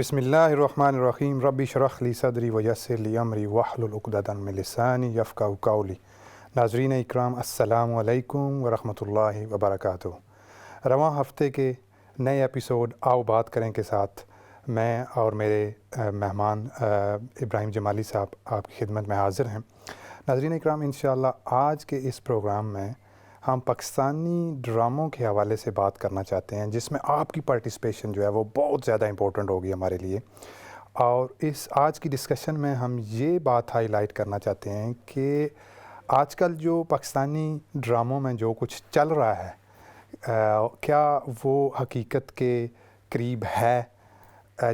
بسم اللہ الرحمن الرحیم رب اشرح لی صدری ویسر لی امری واحلل عقدۃ من لسانی یفقہوا قولی۔ ناظرین اکرام، السلام علیکم ورحمۃ اللہ وبرکاتہ۔ رواں ہفتے کے نئے ایپیسوڈ آؤ بات کریں کے ساتھ میں اور میرے مہمان ابراہیم جمالی صاحب آپ کی خدمت میں حاضر ہیں۔ ناظرین اکرام، انشاءاللہ آج کے اس پروگرام میں ہم پاکستانی ڈراموں کے حوالے سے بات کرنا چاہتے ہیں، جس میں آپ کی پارٹیسپیشن جو ہے وہ بہت زیادہ امپورٹنٹ ہوگی ہمارے لیے۔ اور اس آج کی ڈسکشن میں ہم یہ بات ہائی لائٹ کرنا چاہتے ہیں کہ آج کل جو پاکستانی ڈراموں میں جو کچھ چل رہا ہے کیا وہ حقیقت کے قریب ہے؟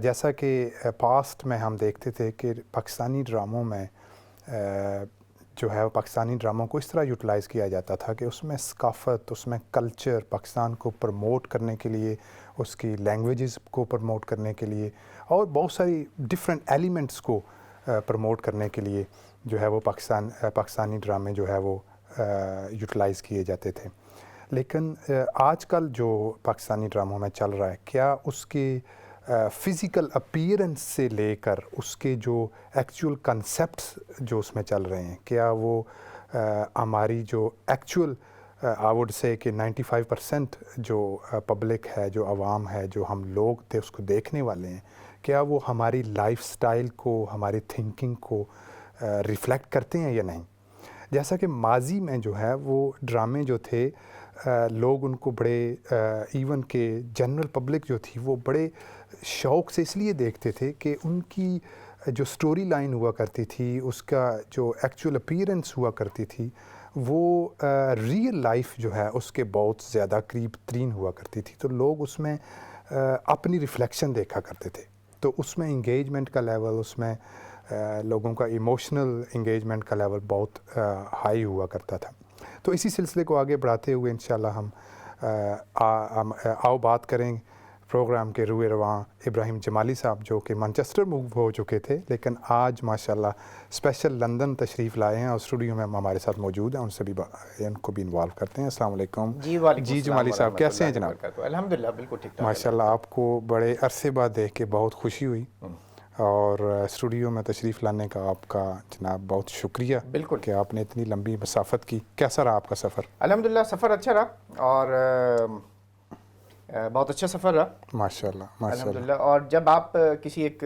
جیسا کہ پاسٹ میں ہم دیکھتے تھے کہ پاکستانی ڈراموں میں جو ہے پاکستانی ڈراموں کو اس طرح یوٹیلائز کیا جاتا تھا کہ اس میں ثقافت، اس میں کلچر، پاکستان کو پروموٹ کرنے کے لیے، اس کی لینگویجز کو پروموٹ کرنے کے لیے اور بہت ساری ڈفرینٹ ایلیمنٹس کو پروموٹ کرنے کے لیے جو ہے وہ پاکستانی ڈرامے جو ہے وہ یوٹیلائز کیے جاتے تھے۔ لیکن آج کل جو پاکستانی ڈراموں میں چل رہا ہے، کیا اس کے فزیکل اپیرنس سے لے کر اس کے جو ایکچول کنسیپٹس جو اس میں چل رہے ہیں، کیا وہ ہماری جو ایکچول آئی ووڈ سے کہ 95% جو پبلک ہے، جو عوام ہے، جو ہم لوگ تھے اس کو دیکھنے والے ہیں، کیا وہ ہماری لائف سٹائل کو، ہماری تھنکنگ کو ریفلیکٹ کرتے ہیں یا نہیں؟ جیسا کہ ماضی میں جو ہے وہ ڈرامے جو تھے لوگ ان کو بڑے ایون کہ جنرل پبلک جو تھی وہ بڑے شوق سے اس لیے دیکھتے تھے کہ ان کی جو سٹوری لائن ہوا کرتی تھی، اس کا جو ایکچول اپیرنس ہوا کرتی تھی، وہ ریئل لائف جو ہے اس کے بہت زیادہ قریب ترین ہوا کرتی تھی، تو لوگ اس میں اپنی ریفلیکشن دیکھا کرتے تھے۔ تو اس میں انگیجمنٹ کا لیول، اس میں لوگوں کا ایموشنل انگیجمنٹ کا لیول بہت ہائی ہوا کرتا تھا۔ تو اسی سلسلے کو آگے بڑھاتے ہوئے انشاءاللہ ہم آؤ بات کریں پروگرام کے روئے رواں ابراہیم جمالی صاحب، جو کہ مانچسٹر موو ہو چکے تھے لیکن آج ماشاءاللہ اسپیشل لندن تشریف لائے ہیں اور اسٹوڈیو میں ہمارے ساتھ موجود ہیں۔ ان سے بھی ان کو بھی انوالو کرتے ہیں۔ السلام علیکم جی جمالی صاحب، کیسے ہیں جناب؟ الحمدللہ بالکل ٹھیک ٹھاک۔ ماشاءاللہ آپ کو بڑے عرصے بعد دیکھ کے بہت خوشی ہوئی اور اسٹوڈیو میں تشریف لانے کا آپ کا جناب بہت شکریہ بالکل کہ آپ نے اتنی لمبی مسافت کی۔ کیسا رہا آپ کا سفر؟ الحمدللہ سفر اچھا رہا اور بہت اچھا سفر رہا ماشاءاللہ ماشاءاللہ۔ الحمدللہ۔ اور جب آپ کسی ایک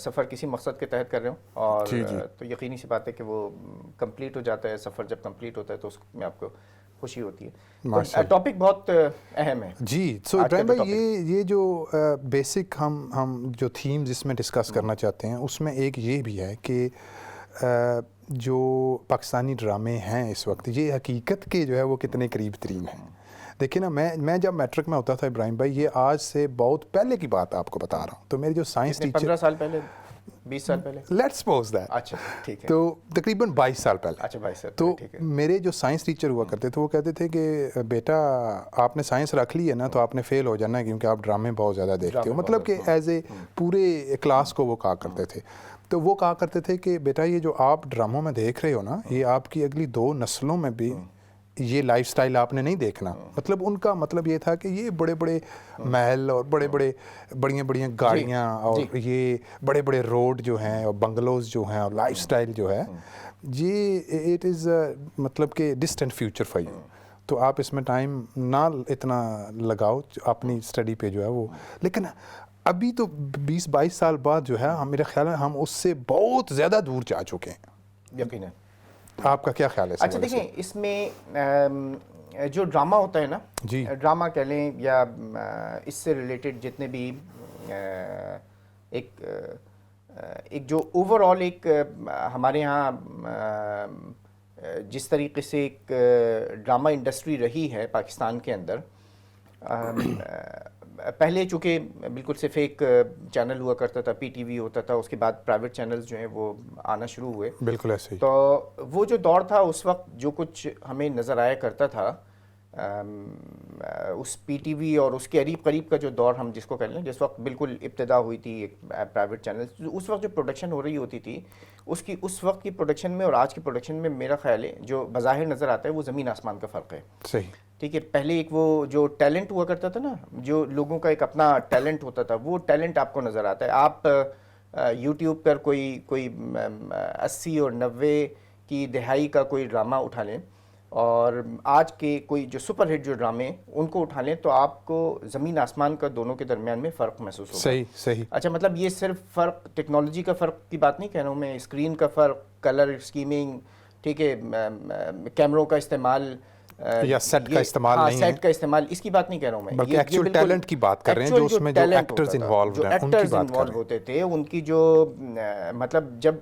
سفر کسی مقصد کے تحت کر رہے ہو اور جی جی تو یقینی سی بات ہے کہ وہ کمپلیٹ ہو جاتا ہے، سفر جب کمپلیٹ ہوتا ہے تو اس میں آپ کو خوشی ہوتی ہے۔ ٹاپک بہت اہم ہے جی۔ سو ابراہیم بھائی، یہ جو بیسک ہم جو تھیمز اس میں ڈسکس کرنا چاہتے ہیں، اس میں ایک یہ بھی ہے کہ جو پاکستانی ڈرامے ہیں اس وقت، یہ حقیقت کے جو ہے وہ کتنے قریب ترین ہیں۔ دیکھیں نا، میں جب میٹرک میں ہوتا تھا ابراہیم بھائی، یہ آج سے بہت پہلے کی بات آپ کو بتا رہا ہوں، تو میرے جو سائنس ٹیچر 15 سال پہلے، 20 سال پہلے، لیٹس سپوز دیٹ، اچھا ٹھیک ہے، تو تقریباً 22 سال پہلے، اچھا 22 سال تو ٹھیک ہے۔ میرے جو سائنس ٹیچر ہوا کرتے تھے وہ کہتے تھے کہ بیٹا آپ نے سائنس رکھ لی ہے نا تو آپ نے فیل ہو جانا ہے، کیونکہ آپ ڈرامے بہت زیادہ دیکھتے ہو، مطلب کہ ایز اے پورے کلاس کو وہ کہا کرتے تھے۔ تو وہ کہا کرتے تھے کہ بیٹا یہ جو آپ ڈراموں میں دیکھ رہے ہو نا، یہ آپ کی اگلی 2 نسلوں میں بھی یہ لائف سٹائل آپ نے نہیں دیکھنا۔ مطلب ان کا مطلب یہ تھا کہ یہ بڑے بڑے محل اور بڑی گاڑیاں اور یہ بڑے بڑے روڈ جو ہیں اور بنگلوز جو ہیں اور لائف سٹائل جو ہے، یہ اٹ از مطلب کہ ڈسٹنٹ فیوچر فار یو۔ تو آپ اس میں ٹائم نہ اتنا لگاؤ اپنی اسٹڈی پہ جو ہے وہ۔ لیکن ابھی تو 20-22 سال بعد جو ہے میرا خیال ہے ہم اس سے بہت زیادہ دور جا چکے ہیں۔ یقیناً۔ آپ کا کیا خیال ہے؟ اچھا دیکھیں، اس میں جو ڈرامہ ہوتا ہے نا، جی، ڈرامہ کہہ لیں یا اس سے ریلیٹڈ جتنے بھی ایک جو اوور آل ایک ہمارے ہاں جس طریقے سے ایک ڈرامہ انڈسٹری رہی ہے پاکستان کے اندر، پہلے چونکہ بالکل صرف ایک چینل ہوا کرتا تھا، پی ٹی وی ہوتا تھا، اس کے بعد پرائیویٹ چینلز جو ہیں وہ آنا شروع ہوئے، بالکل ایسے ہی۔ تو وہ جو دور تھا اس وقت جو کچھ ہمیں نظر آیا کرتا تھا، اس پی ٹی وی اور اس کے قریب کا جو دور ہم جس کو کہہ لیں، جس وقت بالکل ابتدا ہوئی تھی ایک پرائیویٹ چینل، اس وقت جو پروڈکشن ہو رہی ہوتی تھی، اس وقت کی پروڈکشن میں اور آج کی پروڈکشن میں میرا خیال ہے جو بظاہر نظر آتا ہے وہ زمین آسمان کا فرق ہے۔ صحیح۔ ٹھیک ہے. پہلے ایک وہ جو ٹیلنٹ ہوا کرتا تھا نا, جو لوگوں کا ایک اپنا ٹیلنٹ ہوتا تھا, وہ ٹیلنٹ آپ کو نظر آتا ہے. آپ یوٹیوب پر کوئی 80 اور 90 کی دہائی کا کوئی ڈرامہ اٹھا لیں اور آج کے کوئی جو سپر ہٹ جو ڈرامے ہیں ان کو اٹھا لیں, تو آپ کو زمین آسمان کا دونوں کے درمیان میں فرق محسوس ہوگا. صحیح. اچھا, مطلب یہ صرف فرق ٹیکنالوجی کا فرق کی بات نہیں کہہ رہا ہوں میں, اسکرین کا فرق, کلر اسکیمنگ, ٹھیک ہے, کیمروں کا استعمال یا سیٹ کا استعمال نہیں ہے, سیٹ کا استعمال, اس کی بات نہیں کہہ رہا ہوں میں, بلکہ ایکچوئل ٹیلنٹ کی بات کر رہے ہیں, جو اس میں جو ایکٹرز انوالوڈ ہیں ان کی بات کر رہے ہیں. ہوتے تھے, ان کی جو مطلب جب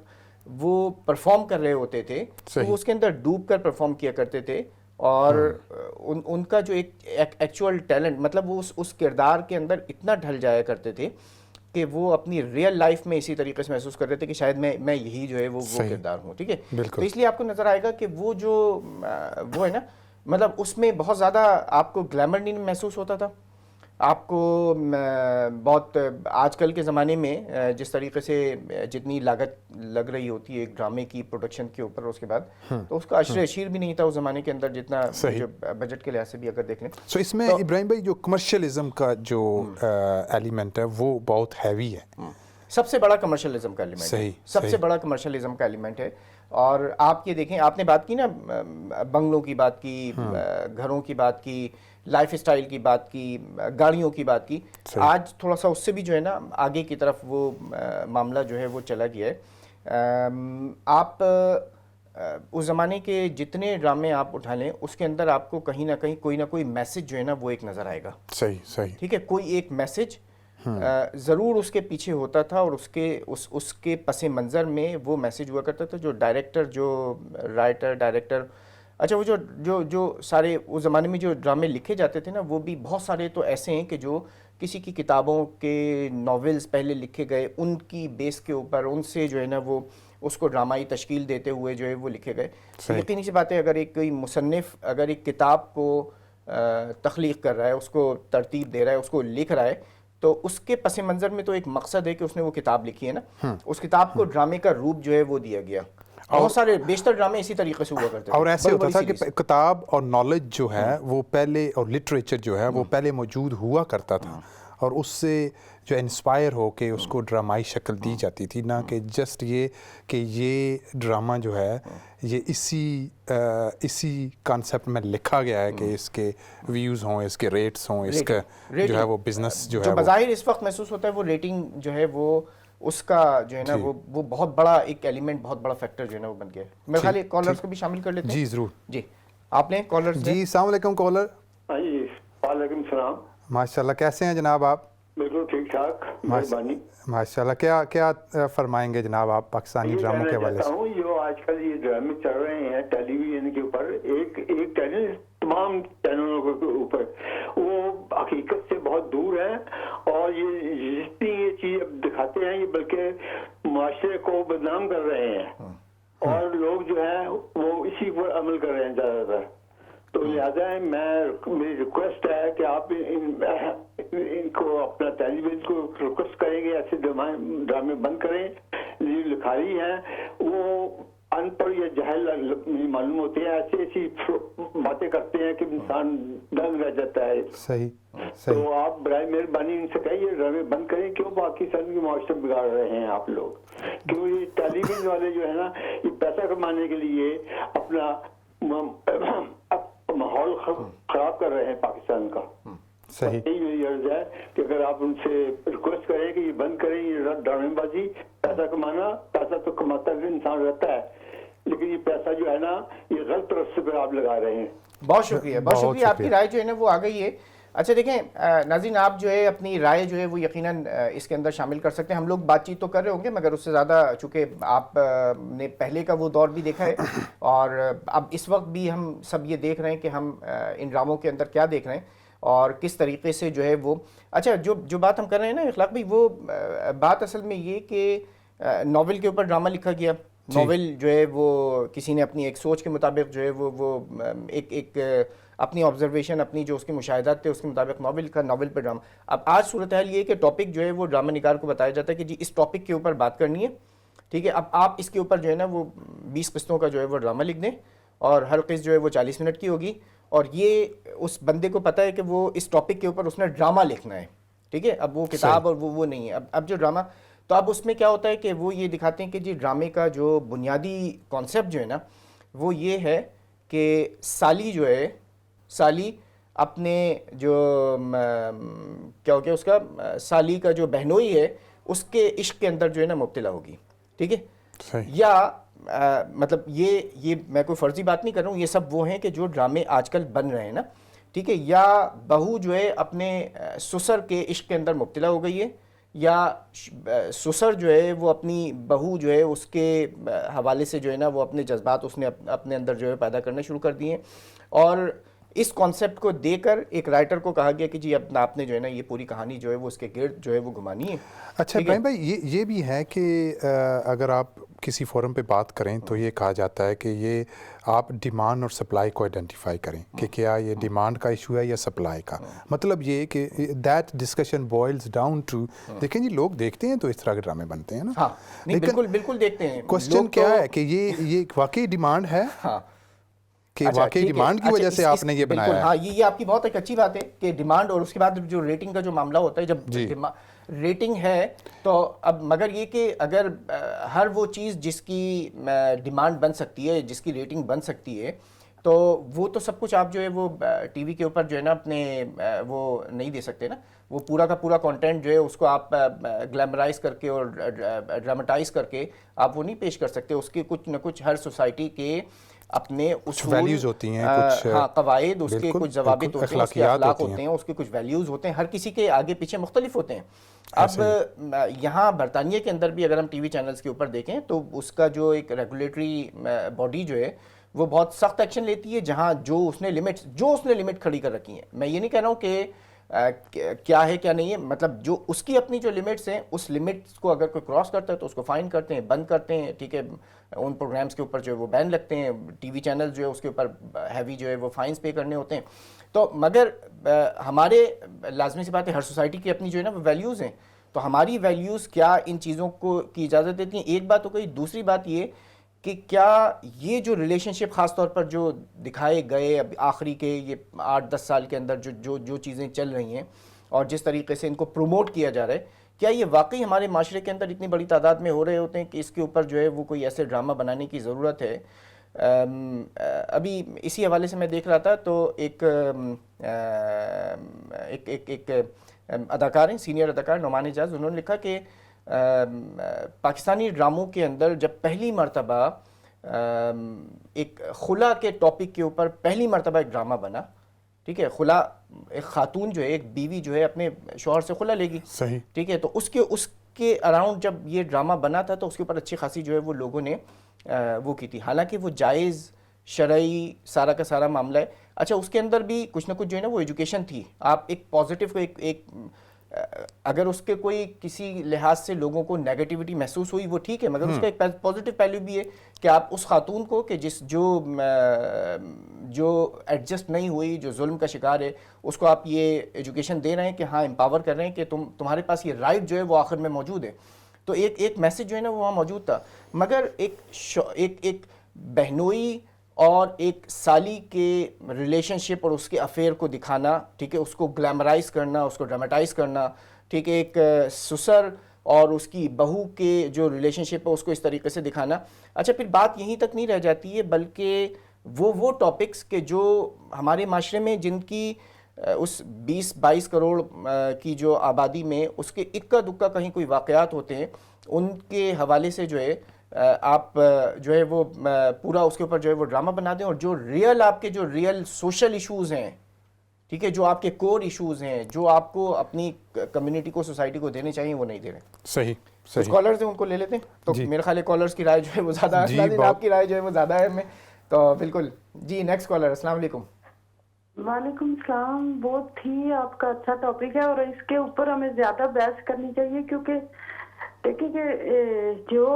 وہ پرفارم کر رہے ہوتے تھے تو وہ اس کے اندر ڈوب کر پرفارم کیا کرتے تھے, اور ان کا جو ایک ایکچوئل ٹیلنٹ, مطلب وہ اس کردار کے اندر اتنا ڈھل جایا کرتے تھے کہ وہ اپنی ریئل لائف میں اسی طریقے سے محسوس کر رہے تھے کہ شاید میں یہی جو ہے وہ کردار ہوں. ٹھیک ہے, تو اس لیے آپ کو نظر آئے گا کہ وہ جو وہ ہے نا, مطلب اس میں بہت زیادہ آپ کو گلیمر نہیں محسوس ہوتا تھا. آپ کو بہت آج کل کے زمانے میں جس طریقے سے جتنی لاگت لگ رہی ہوتی ہے ایک ڈرامے کی پروڈکشن کے اوپر اس کے بعد, تو اس کا عشر اشیر بھی نہیں تھا اس زمانے کے اندر جتنا جو بجٹ کے لحاظ سے بھی اگر دیکھ لیں. سو اس میں ابراہیم بھائی جو کمرشلزم کا جو ایلیمنٹ ہے وہ بہت ہیوی ہے, سب سے بڑا کمرشلزم کا ایلیمنٹ ہے, سب سے بڑا کمرشلزم کا ایلیمنٹ ہے. اور آپ یہ دیکھیں, آپ نے بات کی نا بنگلوں کی بات کی, گھروں کی بات کی, لائف اسٹائل کی بات کی, گاڑیوں کی بات کی, آج تھوڑا سا اس سے بھی جو ہے نا آگے کی طرف وہ معاملہ جو ہے وہ چلا گیا ہے. آپ اس زمانے کے جتنے ڈرامے آپ اٹھا لیں اس کے اندر آپ کو کہیں نہ کہیں کوئی نہ کوئی میسج جو ہے نا وہ ایک نظر آئے گا. صحیح. ٹھیک ہے, کوئی ایک میسج ضرور اس کے پیچھے ہوتا تھا, اور اس کے پس منظر میں وہ میسج ہوا کرتا تھا. جو ڈائریکٹر, جو رائٹر ڈائریکٹر, اچھا وہ جو سارے اس زمانے میں جو ڈرامے لکھے جاتے تھے نا, وہ بھی بہت سارے تو ایسے ہیں کہ جو کسی کی کتابوں کے ناولز پہلے لکھے گئے, ان کی بیس کے اوپر ان سے جو ہے نا وہ اس کو ڈرامائی تشکیل دیتے ہوئے جو ہے وہ لکھے گئے. یقینی سی بات ہے, اگر ایک کوئی مصنف اگر ایک کتاب کو تخلیق کر رہا ہے, اس کو ترتیب دے رہا ہے, اس کو لکھ رہا ہے, تو اس کے پس منظر میں تو ایک مقصد ہے کہ اس نے وہ کتاب لکھی ہے نا, اس کتاب کو ڈرامے کا روپ جو ہے وہ دیا گیا. بہت سارے بیشتر ڈرامے اسی طریقے سے ہوا کرتے تھے, اور ایسے ہوتا تھا کہ کتاب اور نالج جو ہے وہ پہلے, اور لٹریچر جو ہے وہ پہلے موجود ہوا کرتا تھا, اور اس سے جو انسپائر ہو کے اس کو ڈرامائی شکل دی جاتی تھی, نہ کہ جسٹ یہ کہ یہ ڈرامہ جو ہے یہ اسی کانسیپٹ میں لکھا گیا ہے کہ اس کے ویوز ہوں, اس کے ریٹس ہوں, اس کا جو ہے وہ بزنس جو ہے بظاہر اس وقت محسوس ہوتا ہے وہ ریٹنگ جو ہے وہ اس کا جو ہے نا وہ بہت بڑا ایک ایلیمنٹ, بہت بڑا فیکٹر جو ہے نا وہ بن گیا ہے. میرے خیال ہے کالرز کو بھی شامل کر لیتے ہیں. جی ضرور. جی آپ نے کالرز. جی السلام علیکم کالر. جی وعلیکم السلام. ماشاءاللہ, کیسے ہیں جناب آپ؟ بالکل ٹھیک ٹھاک, مہربانی. ماشاءاللہ, کیا فرمائیں گے جناب آپ پاکستانی ڈراموں کے حوالے سے؟ جو آج کل یہ ڈرامے چل رہے ہیں ٹیلی ویژن کے اوپر, ایک چینل تمام چینلوں کے اوپر, وہ حقیقت سے بہت دور ہیں, اور یہ جتنی یہ چیز اب دکھاتے ہیں یہ بلکہ معاشرے کو بدنام کر رہے ہیں, اور لوگ جو ہیں وہ اسی پر عمل کر رہے ہیں زیادہ تر. تو لہٰذا میری ریکویسٹ ہے کہ آپ ان کو اپنا ٹیلی ویژن کو ریکویسٹ کریں گے ایسے ڈرامے بند کریں. جو لکھاری ہیں وہ ان پڑھ یا جاہل معلوم ہوتے ہیں, ایسی باتیں کرتے ہیں کہ انسان دنگ رہ جاتا ہے. صحیح. تو آپ برائے مہربانی ان سے کہیے ڈرامے بند کریں. کیوں پاکستان کی معاشرے بگاڑ رہے ہیں آپ لوگ؟ کیوں یہ ٹیلی ویژن والے جو ہے نا یہ پیسہ کمانے کے لیے اپنا ماحول خراب کر رہے ہیں پاکستان کا. صحیح. یہی میری عرض ہے کہ اگر آپ ان سے ریکویسٹ کریں کہ یہ بند کریں یہ ڈرامے بازی. پیسہ کمانا, پیسہ تو کماتا انسان رہتا ہے, لیکن یہ پیسہ جو ہے نا یہ غلط راستے پہ آپ لگا رہے ہیں. بہت شکریہ, بہت شکریہ. آپ کی رائے جو ہے نا وہ آ گئی ہے. اچھا دیکھیں ناظرین, آپ جو ہے اپنی رائے جو ہے وہ یقیناً اس کے اندر شامل کر سکتے ہیں. ہم لوگ بات چیت تو کر رہے ہوں گے, مگر اس سے زیادہ چونکہ آپ نے پہلے کا وہ دور بھی دیکھا ہے, اور اب اس وقت بھی ہم سب یہ دیکھ رہے ہیں کہ ہم ان ڈراموں کے اندر کیا دیکھ رہے ہیں اور کس طریقے سے جو ہے وہ. اچھا جو بات ہم کر رہے ہیں نا اخلاق بھائی, وہ بات اصل میں یہ کہ ناول کے اوپر ڈرامہ لکھا گیا. ناول جو ہے وہ کسی نے اپنی ایک سوچ کے مطابق جو ہے وہ ایک اپنی آبزرویشن, اپنی جو اس کے مشاہدات تھے اس کے مطابق ناول کا, ناول پر ڈرامہ. اب آج صورتحال یہ ہے کہ ٹاپک جو ہے وہ ڈرامہ نگار کو بتایا جاتا ہے کہ جی اس ٹاپک کے اوپر بات کرنی ہے, ٹھیک ہے. اب آپ اس کے اوپر جو ہے نا وہ 20 قسطوں کا جو ہے وہ ڈرامہ لکھ دیں, اور ہر قسط جو ہے وہ 40 منٹ کی ہوگی, اور یہ اس بندے کو پتہ ہے کہ وہ اس ٹاپک کے اوپر اس نے ڈرامہ لکھنا ہے, ٹھیک ہے, اب وہ کتاب اور وہ نہیں ہے, اب جو ڈرامہ, تو اب اس میں کیا ہوتا ہے کہ وہ یہ دکھاتے ہیں کہ جی ڈرامے کا جو بنیادی کانسیپٹ جو ہے نا وہ یہ ہے کہ سالی جو ہے, سالی اپنے جو کیا ہو گیا اس کا, سالی کا جو بہنوئی ہے اس کے عشق کے اندر جو ہے نا مبتلا ہوگی, ٹھیک ہے, یا مطلب یہ میں کوئی فرضی بات نہیں کر رہا ہوں, یہ سب وہ ہیں کہ جو ڈرامے آج کل بن رہے ہیں نا, ٹھیک ہے, یا بہو جو ہے اپنے سسر کے عشق کے اندر مبتلا ہو گئی ہے, یا سسر جو ہے وہ اپنی بہو جو ہے اس کے حوالے سے جو ہے نا وہ اپنے جذبات اس نے اپنے اندر جو ہے پیدا کرنے شروع کر دیے, اور اس کانسیپٹ کو دے کر ایک رائٹر کو کہا گیا کہ جی اب آپ نے جو ہے نا یہ پوری کہانی جو ہے وہ اس کے گرد جو ہے وہ گھمانی ہے. اچھا ابراہیم بھائی, یہ بھی ہے کہ اگر آپ کسی فورم پہ بات کریں تو یہ کہا جاتا ہے کہ یہ آپ ڈیمانڈ اور سپلائی کو آئیڈینٹیفائی کریں کہ کیا یہ ڈیمانڈ کا ایشو ہے یا سپلائی کا. مطلب یہ کہ that discussion boils down to, دیکھیں جی لوگ دیکھتے ہیں تو اس طرح کے ڈرامے بنتے ہیں نا. ہاں بالکل بالکل دیکھتے ہیں. کوسچن کیا ہے کہ یہ واقعی ڈیمانڈ ہے, کہ واقعی ڈیمانڈ کی وجہ سے آپ نے یہ بنایا ہے. ہاں یہ آپ کی بہت ایک اچھی بات ہے کہ ڈیمانڈ, اور اس کے بعد جو ریٹنگ کا جو معاملہ ہوتا ہے, جب ریٹنگ ہے تو اب مگر یہ کہ اگر ہر وہ چیز جس کی ڈیمانڈ بن سکتی ہے, جس کی ریٹنگ بن سکتی ہے, تو وہ تو سب کچھ آپ جو ہے وہ ٹی وی کے اوپر جو ہے نا اپنے وہ نہیں دے سکتے نا. وہ پورا کا پورا کنٹینٹ جو ہے اس کو آپ گلیمرائز کر کے اور ڈراماٹائز کر کے آپ وہ نہیں پیش کر سکتے. اس کے کچھ نہ کچھ ہر سوسائٹی کے اپنے اصول, ویلیوز ہوتی ہیں, کچھ قواعد, اس کے کچھ ضوابط ہوتے ہیں, اس کے اخلاق ہوتے ہیں, اس کے کچھ ویلیوز ہوتے ہیں, ہر کسی کے آگے پیچھے مختلف ہوتے ہیں. اب یہاں برطانیہ کے اندر بھی اگر ہم ٹی وی چینلز کے اوپر دیکھیں تو اس کا جو ایک ریگولیٹری باڈی جو ہے وہ بہت سخت ایکشن لیتی ہے, جہاں جو اس نے لمٹ کھڑی کر رکھی ہیں. میں یہ نہیں کہہ رہا ہوں کہ کیا ہے کیا نہیں ہے, مطلب جو اس کی اپنی جو لمٹس ہیں اس لمٹس کو اگر کوئی کراس کرتا ہے تو اس کو فائن کرتے ہیں, بند کرتے ہیں, ٹھیک ہے, ان پروگرامز کے اوپر جو ہے وہ بین لگتے ہیں, ٹی وی چینل جو ہے اس کے اوپر ہیوی جو ہے وہ فائنز پے کرنے ہوتے ہیں. تو مگر ہمارے لازمی سی بات ہے ہر سوسائٹی کی اپنی جو ہے نا وہ ویلیوز ہیں, تو ہماری ویلیوز کیا ان چیزوں کو کی اجازت دیتی ہیں. ایک بات تو کہی, دوسری بات یہ کہ کیا یہ جو ریلیشن شپ خاص طور پر جو دکھائے گئے اب آخری کے یہ 8-10 سال کے اندر جو چیزیں چل رہی ہیں اور جس طریقے سے ان کو پروموٹ کیا جا رہا ہے, کیا یہ واقعی ہمارے معاشرے کے اندر اتنی بڑی تعداد میں ہو رہے ہوتے ہیں کہ اس کے اوپر جو ہے وہ کوئی ایسے ڈرامہ بنانے کی ضرورت ہے. ابھی اسی حوالے سے میں دیکھ رہا تھا تو ایک اداکار ہیں, سینئر اداکار نعمان اعجاز, انہوں نے لکھا کہ پاکستانی ڈراموں کے اندر جب پہلی مرتبہ ایک خلا کے ٹاپک کے اوپر پہلی مرتبہ ایک ڈرامہ بنا, ٹھیک ہے, خلا, ایک خاتون جو ہے, ایک بیوی جو ہے اپنے شوہر سے خلا لے گی, صحیح, ٹھیک ہے, تو اس کے اراؤنڈ جب یہ ڈرامہ بنا تھا تو اس کے اوپر اچھی خاصی جو ہے وہ لوگوں نے وہ کی تھی, حالانکہ وہ جائز شرعی سارا کا سارا معاملہ ہے. اچھا اس کے اندر بھی کچھ نہ کچھ جو ہے نا وہ ایجوکیشن تھی. آپ ایک پازیٹیو کو ایک اگر اس کے کوئی کسی لحاظ سے لوگوں کو نیگیٹیوٹی محسوس ہوئی وہ ٹھیک ہے, مگر اس کا ایک پازیٹیو پہلو بھی ہے کہ آپ اس خاتون کو کہ جو ایڈجسٹ نہیں ہوئی, جو ظلم کا شکار ہے, اس کو آپ یہ ایجوکیشن دے رہے ہیں کہ ہاں امپاور کر رہے ہیں کہ تمہارے پاس یہ رائٹ جو ہے وہ آخر میں موجود ہے. تو ایک میسج جو ہے نا وہ وہاں موجود تھا. مگر ایک بہنوئی اور ایک سالی کے ریلیشن شپ اور اس کے افیئر کو دکھانا, ٹھیک ہے, اس کو گلیمرائز کرنا, اس کو ڈراماٹائز کرنا, ٹھیک ہے, ایک سسر اور اس کی بہو کے جو ریلیشن شپ ہے اس کو اس طریقے سے دکھانا. اچھا پھر بات یہیں تک نہیں رہ جاتی ہے, بلکہ وہ ٹاپکس کہ جو ہمارے معاشرے میں جن کی اس 20-22 کروڑ کی جو آبادی میں اس کے اکا دکا کہیں کوئی واقعات ہوتے ہیں, ان کے حوالے سے جو ہے آپ جو ہے وہ پورا اس کے اوپر جو ہے وہ ڈرامہ بنا دیں, اور جو ریئل آپ کے جو ریئل سوشل ایشوز ہیں, ٹھیک ہے, جو آپ کے کور ایشوز ہیں, جو آپ کو اپنی کمیونٹی کو, سوسائٹی کو دینے چاہیے, وہ نہیں دے رہے. صحیح. کچھ کالرز ہیں ان کو لے لیتے ہیں, تو میرے خیال ہے کالرز کی رائے جو ہے وہ زیادہ ہے, آپ کی رائے جو ہے وہ زیادہ ہے میں, تو بالکل جی. Next collar. السلام علیکم. وعلیکم السلام. بہت ہی آپ کا اچھا ٹاپک ہے اور اس کے اوپر ہمیں زیادہ بحث کرنی چاہیے, کیونکہ دیکھیں کہ جو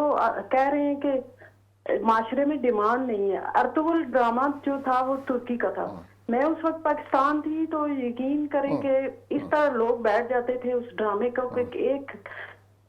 کہہ رہے ہیں کہ معاشرے میں ڈیمانڈ نہیں ہے. ارطغرل ڈرامہ جو تھا وہ ترکی کا تھا. میں اس وقت پاکستان تھی تو یقین کریں کہ اس طرح لوگ بیٹھ جاتے تھے اس ڈرامے کا, ایک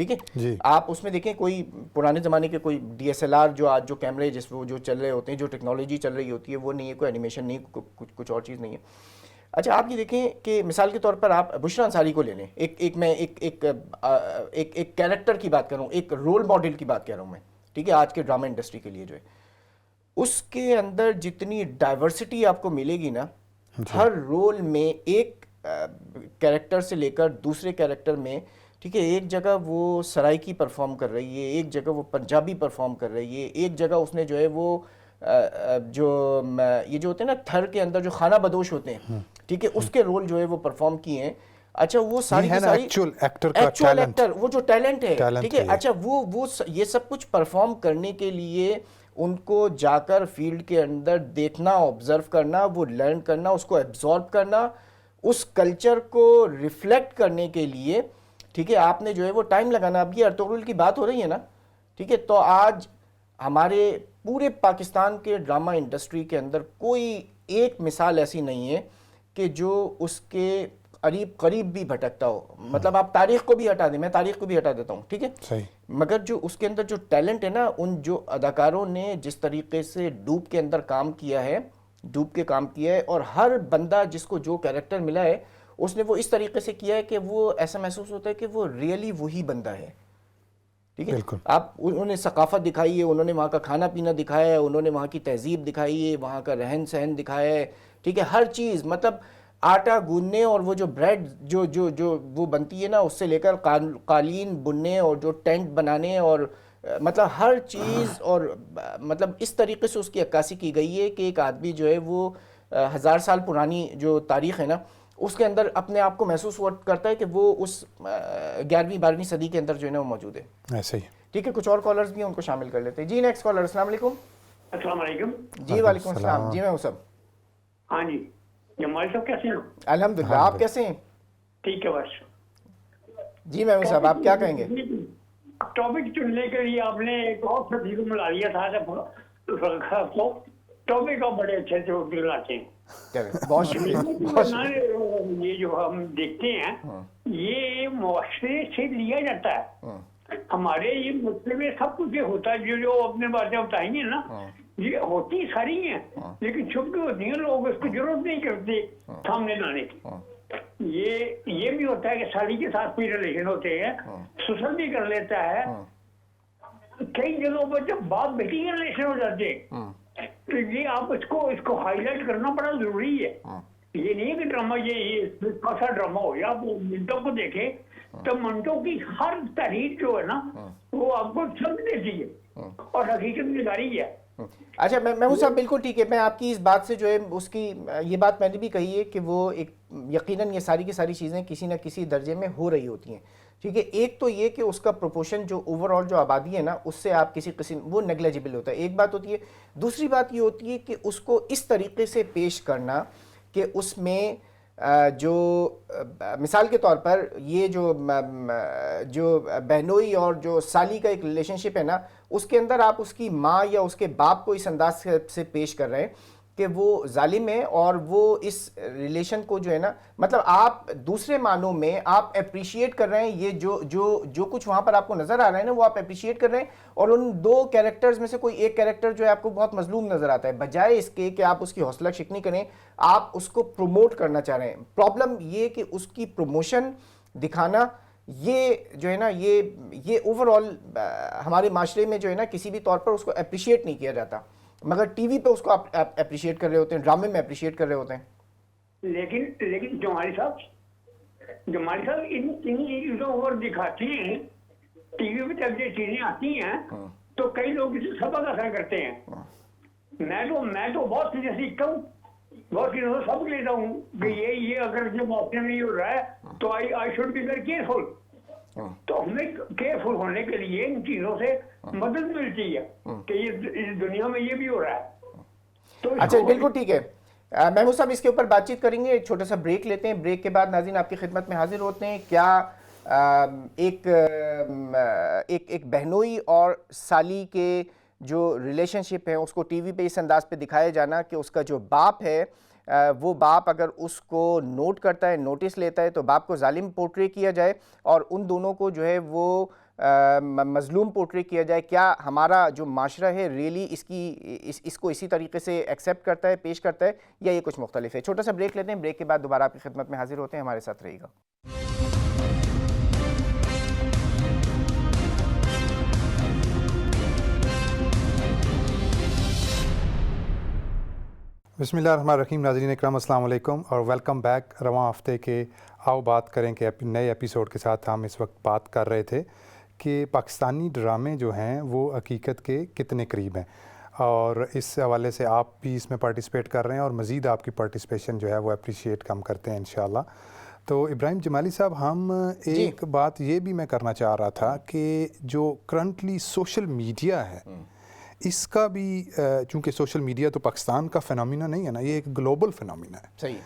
ٹھیک ہے. آپ اس میں دیکھیں کوئی پرانے زمانے کے کوئی DSLR جو آج جو کیمرے جس وہ جو چل رہے ہوتے ہیں, جو ٹیکنالوجی چل رہی ہوتی ہے وہ نہیں ہے, کوئی اینیمیشن نہیں, کچھ اور چیز نہیں ہے. اچھا آپ یہ دیکھیں کہ مثال کے طور پر آپ بشریٰ انصاری کو لے لیں, میں ایک کیریکٹر کی بات کر رہا ہوں, ایک رول ماڈل کی بات کر رہا ہوں میں, ٹھیک ہے, آج کے ڈرامہ انڈسٹری کے لیے جو ہے اس کے اندر جتنی ڈائیورسٹی آپ کو ملے گی نا, ہر رول میں ایک کیریکٹر سے لے کر دوسرے کیریکٹر میں, ٹھیک ہے, ایک جگہ وہ سرائکی پرفارم کر رہی ہے, ایک جگہ وہ پنجابی پرفارم کر رہی ہے, ایک جگہ اس نے جو ہے وہ جو یہ جو ہوتے ہیں نا تھر کے اندر جو خانہ بدوش ہوتے ہیں, ٹھیک ہے, اس کے رول جو ہے وہ پرفارم کیے ہیں. اچھا وہ ساری کی ساری ایکچوئل وہ جو ٹیلنٹ ہے, ٹھیک ہے, اچھا وہ یہ سب کچھ پرفارم کرنے کے لیے ان کو جا کر فیلڈ کے اندر دیکھنا, آبزرو کرنا, وہ لرن کرنا, اس کو ایبزارب کرنا, اس کلچر کو ریفلیکٹ کرنے کے لیے, ٹھیک ہے, آپ نے جو ہے وہ ٹائم لگانا. اب یہ ارطغرل کی بات ہو رہی ہے نا, ٹھیک ہے, تو آج ہمارے پورے پاکستان کے ڈرامہ انڈسٹری کے اندر کوئی ایک مثال ایسی نہیں ہے کہ جو اس کے قریب بھی بھٹکتا ہو. مطلب آپ تاریخ کو بھی ہٹا دیں, میں تاریخ کو بھی ہٹا دیتا ہوں, ٹھیک ہے, مگر جو اس کے اندر جو ٹیلنٹ ہے نا, ان جو اداکاروں نے جس طریقے سے ڈوب کے اندر کام کیا ہے, اور ہر بندہ جس کو جو کیریکٹر ملا ہے اس نے وہ اس طریقے سے کیا ہے کہ وہ ایسا محسوس ہوتا ہے کہ وہ ریئلی وہی بندہ ہے. ٹھیک ہے, آپ انہوں نے ثقافت دکھائی ہے, انہوں نے وہاں کا کھانا پینا دکھایا ہے, انہوں نے وہاں کی تہذیب دکھائی ہے, وہاں کا رہن سہن دکھایا ہے, ٹھیک ہے, ہر چیز, مطلب آٹا گوندنے اور وہ جو بریڈ جو وہ بنتی ہے نا, اس سے لے کر قالین بننے اور جو ٹینٹ بنانے, اور مطلب ہر چیز, اور مطلب اس طریقے سے اس کی عکاسی کی گئی ہے کہ ایک آدمی جو ہے وہ 1000 سال پرانی جو تاریخ ہے نا اس کے اندر اپنے آپ کو محسوس کرتا ہے کہ وہ اس 11ویں 12ویں صدی کے اندر جو ہے نا وہ موجود ہے. ایسے ہی, ٹھیک ہے, کچھ اور کالرز بھی ہیں, ان کو شامل کر لیتے ہیں. جی نیکسٹ کالر. السلام علیکم. السلام علیکم. جی وعلیکم السلام. جی میں ہوں صاحب. ہاں جی, جمال صاحب کیسے ہیں؟ الحمدللہ, آپ کیسے ہیں؟ ٹھیک ہے بس. جی میں ہوں صاحب, آپ کیا کہیں گے؟ ٹاپک چننے کے لیے آپ نے ایک اور سبھی کو ملا لیا تھا, ٹاپک آپ بڑے اچھے سے لاتے ہیں. بہت شکریہ. یہ جو ہم دیکھتے ہیں یہ معاشرے سے لیا جاتا ہے. ہمارے یہ مسئلے میں سب کچھ یہ ہوتا ہے, جو اپنے باتیں بتائیں گے نا, یہ ہوتی ساری ہیں لیکن چھپ کے ہوتی ہیں, لوگ اس کی ضرورت نہیں کرتے سامنے لانے کی. یہ بھی ہوتا ہے کہ سالی کے ساتھ کوئی ریلیشن ہوتے ہیں, سسر بھی کر لیتا ہے. کئی جگہوں پر جب باپ بیٹی کے ریلیشن ہو جاتے ہیں تو یہ آپ اس کو ہائی لائٹ کرنا بڑا ضروری ہے. یہ نہیں ہے کہ ڈرامہ یہ کیسا ڈرامہ ہو, یا آپ منٹوں کو دیکھیں تو منٹوں کی ہر تحریر جو ہے نا وہ آپ کو سمجھ دیتی ہے اور حقیقت نگاری ہے. اچھا میں ہوں صاحب, بالکل ٹھیک ہے, میں آپ کی اس بات سے جو ہے اس کی یہ بات میں نے بھی کہی ہے کہ وہ ایک یقیناً یہ ساری کی ساری چیزیں کسی نہ کسی درجے میں ہو رہی ہوتی ہیں. ٹھیک ہے, ایک تو یہ کہ اس کا پروپورشن جو اوور آل جو آبادی ہے نا اس سے آپ کسی قسم وہ نیگلیجبل ہوتا ہے, ایک بات ہوتی ہے. دوسری بات یہ ہوتی ہے کہ اس کو اس طریقے سے پیش کرنا کہ اس میں جو مثال کے طور پر یہ جو بہنوئی اور جو سالی کا ایک ریلیشن شپ ہے نا, اس کے اندر آپ اس کی ماں یا اس کے باپ کو اس انداز سے پیش کر رہے ہیں کہ وہ ظالم ہے, اور وہ اس ریلیشن کو جو ہے نا, مطلب آپ دوسرے معنوں میں آپ اپریشیٹ کر رہے ہیں, یہ جو کچھ وہاں پر آپ کو نظر آ رہا ہے نا وہ آپ اپریشیٹ کر رہے ہیں, اور ان دو کیریکٹرز میں سے کوئی ایک کیریکٹر جو ہے آپ کو بہت مظلوم نظر آتا ہے, بجائے اس کے کہ آپ اس کی حوصلہ شکنی کریں, آپ اس کو پروموٹ کرنا چاہ رہے ہیں. پرابلم یہ کہ اس کی پروموشن دکھانا یہ جو ہے نا یہ اوور آل ہمارے معاشرے میں جو ہے نا کسی بھی طور پر اس کو اپریشیٹ نہیں کیا جاتا, مگر ٹی وی پہ اس کو آپ اپریشیٹ کر رہے ہوتے ہیں, ڈرامے میں اپریشیٹ کر رہے ہوتے ہیں. لیکن جمالی صاحب ان چیزوں کو دکھاتی ہیں ٹی وی پہ, جب یہ چیزیں آتی ہیں تو کئی لوگ اسے سبق اثر کرتے ہیں. میں تو بہت چیزیں سیکھتا ہوں, بہت چیزوں سے سبق لیتا ہوں کہ یہ اگر جو معاشرے میں یہ ہو رہا ہے تو I should be very careful. تو ہمیں کیئرفل ہونے کے لیے ان چیزوں سے مدد ملتی ہے کہ یہ دنیا میں یہ بھی ہو رہا ہے. اچھا بالکل ٹھیک ہے, محمود صاحب اس کے اوپر بات چیت کریں گے, ایک چھوٹا سا بریک لیتے ہیں, بریک کے بعد ناظرین آپ کی خدمت میں حاضر ہوتے ہیں. کیا ایک بہنوئی اور سالی کے جو ریلیشن شپ ہے اس کو ٹی وی پہ اس انداز پہ دکھایا جانا کہ اس کا جو باپ ہے وہ باپ اگر اس کو نوٹ کرتا ہے, نوٹس لیتا ہے, تو باپ کو ظالم پورٹری کیا جائے, اور ان دونوں کو جو ہے وہ مظلوم پورٹری کیا جائے. کیا ہمارا جو معاشرہ ہے ریئلی اس کو اسی طریقے سے ایکسیپٹ کرتا ہے, پیش کرتا ہے, یا یہ کچھ مختلف ہے؟ چھوٹا سا بریک لیتے ہیں, بریک کے بعد دوبارہ آپ کی خدمت میں حاضر ہوتے ہیں, ہمارے ساتھ رہیے گا. بسم اللہ الرحمن الرحیم. ناظرین اکرام السلام علیکم اور ویلکم بیک. رواں ہفتے کے آؤ بات کریں کہ نئے ایپیسوڈ کے ساتھ ہم اس وقت بات کر رہے تھے کہ پاکستانی ڈرامے جو ہیں وہ حقیقت کے کتنے قریب ہیں, اور اس حوالے سے آپ بھی اس میں پارٹیسپیٹ کر رہے ہیں اور مزید آپ کی پارٹیسپیشن جو ہے وہ اپریشیٹ ہم کرتے ہیں انشاءاللہ. تو ابراہیم جمالی صاحب, ہم ایک بات یہ بھی میں کرنا چاہ رہا تھا کہ جو کرنٹلی سوشل میڈیا ہے اس کا بھی, چونکہ سوشل میڈیا تو پاکستان کا فینومینا نہیں ہے نا, یہ ایک گلوبل فینومینا ہے. صحیح.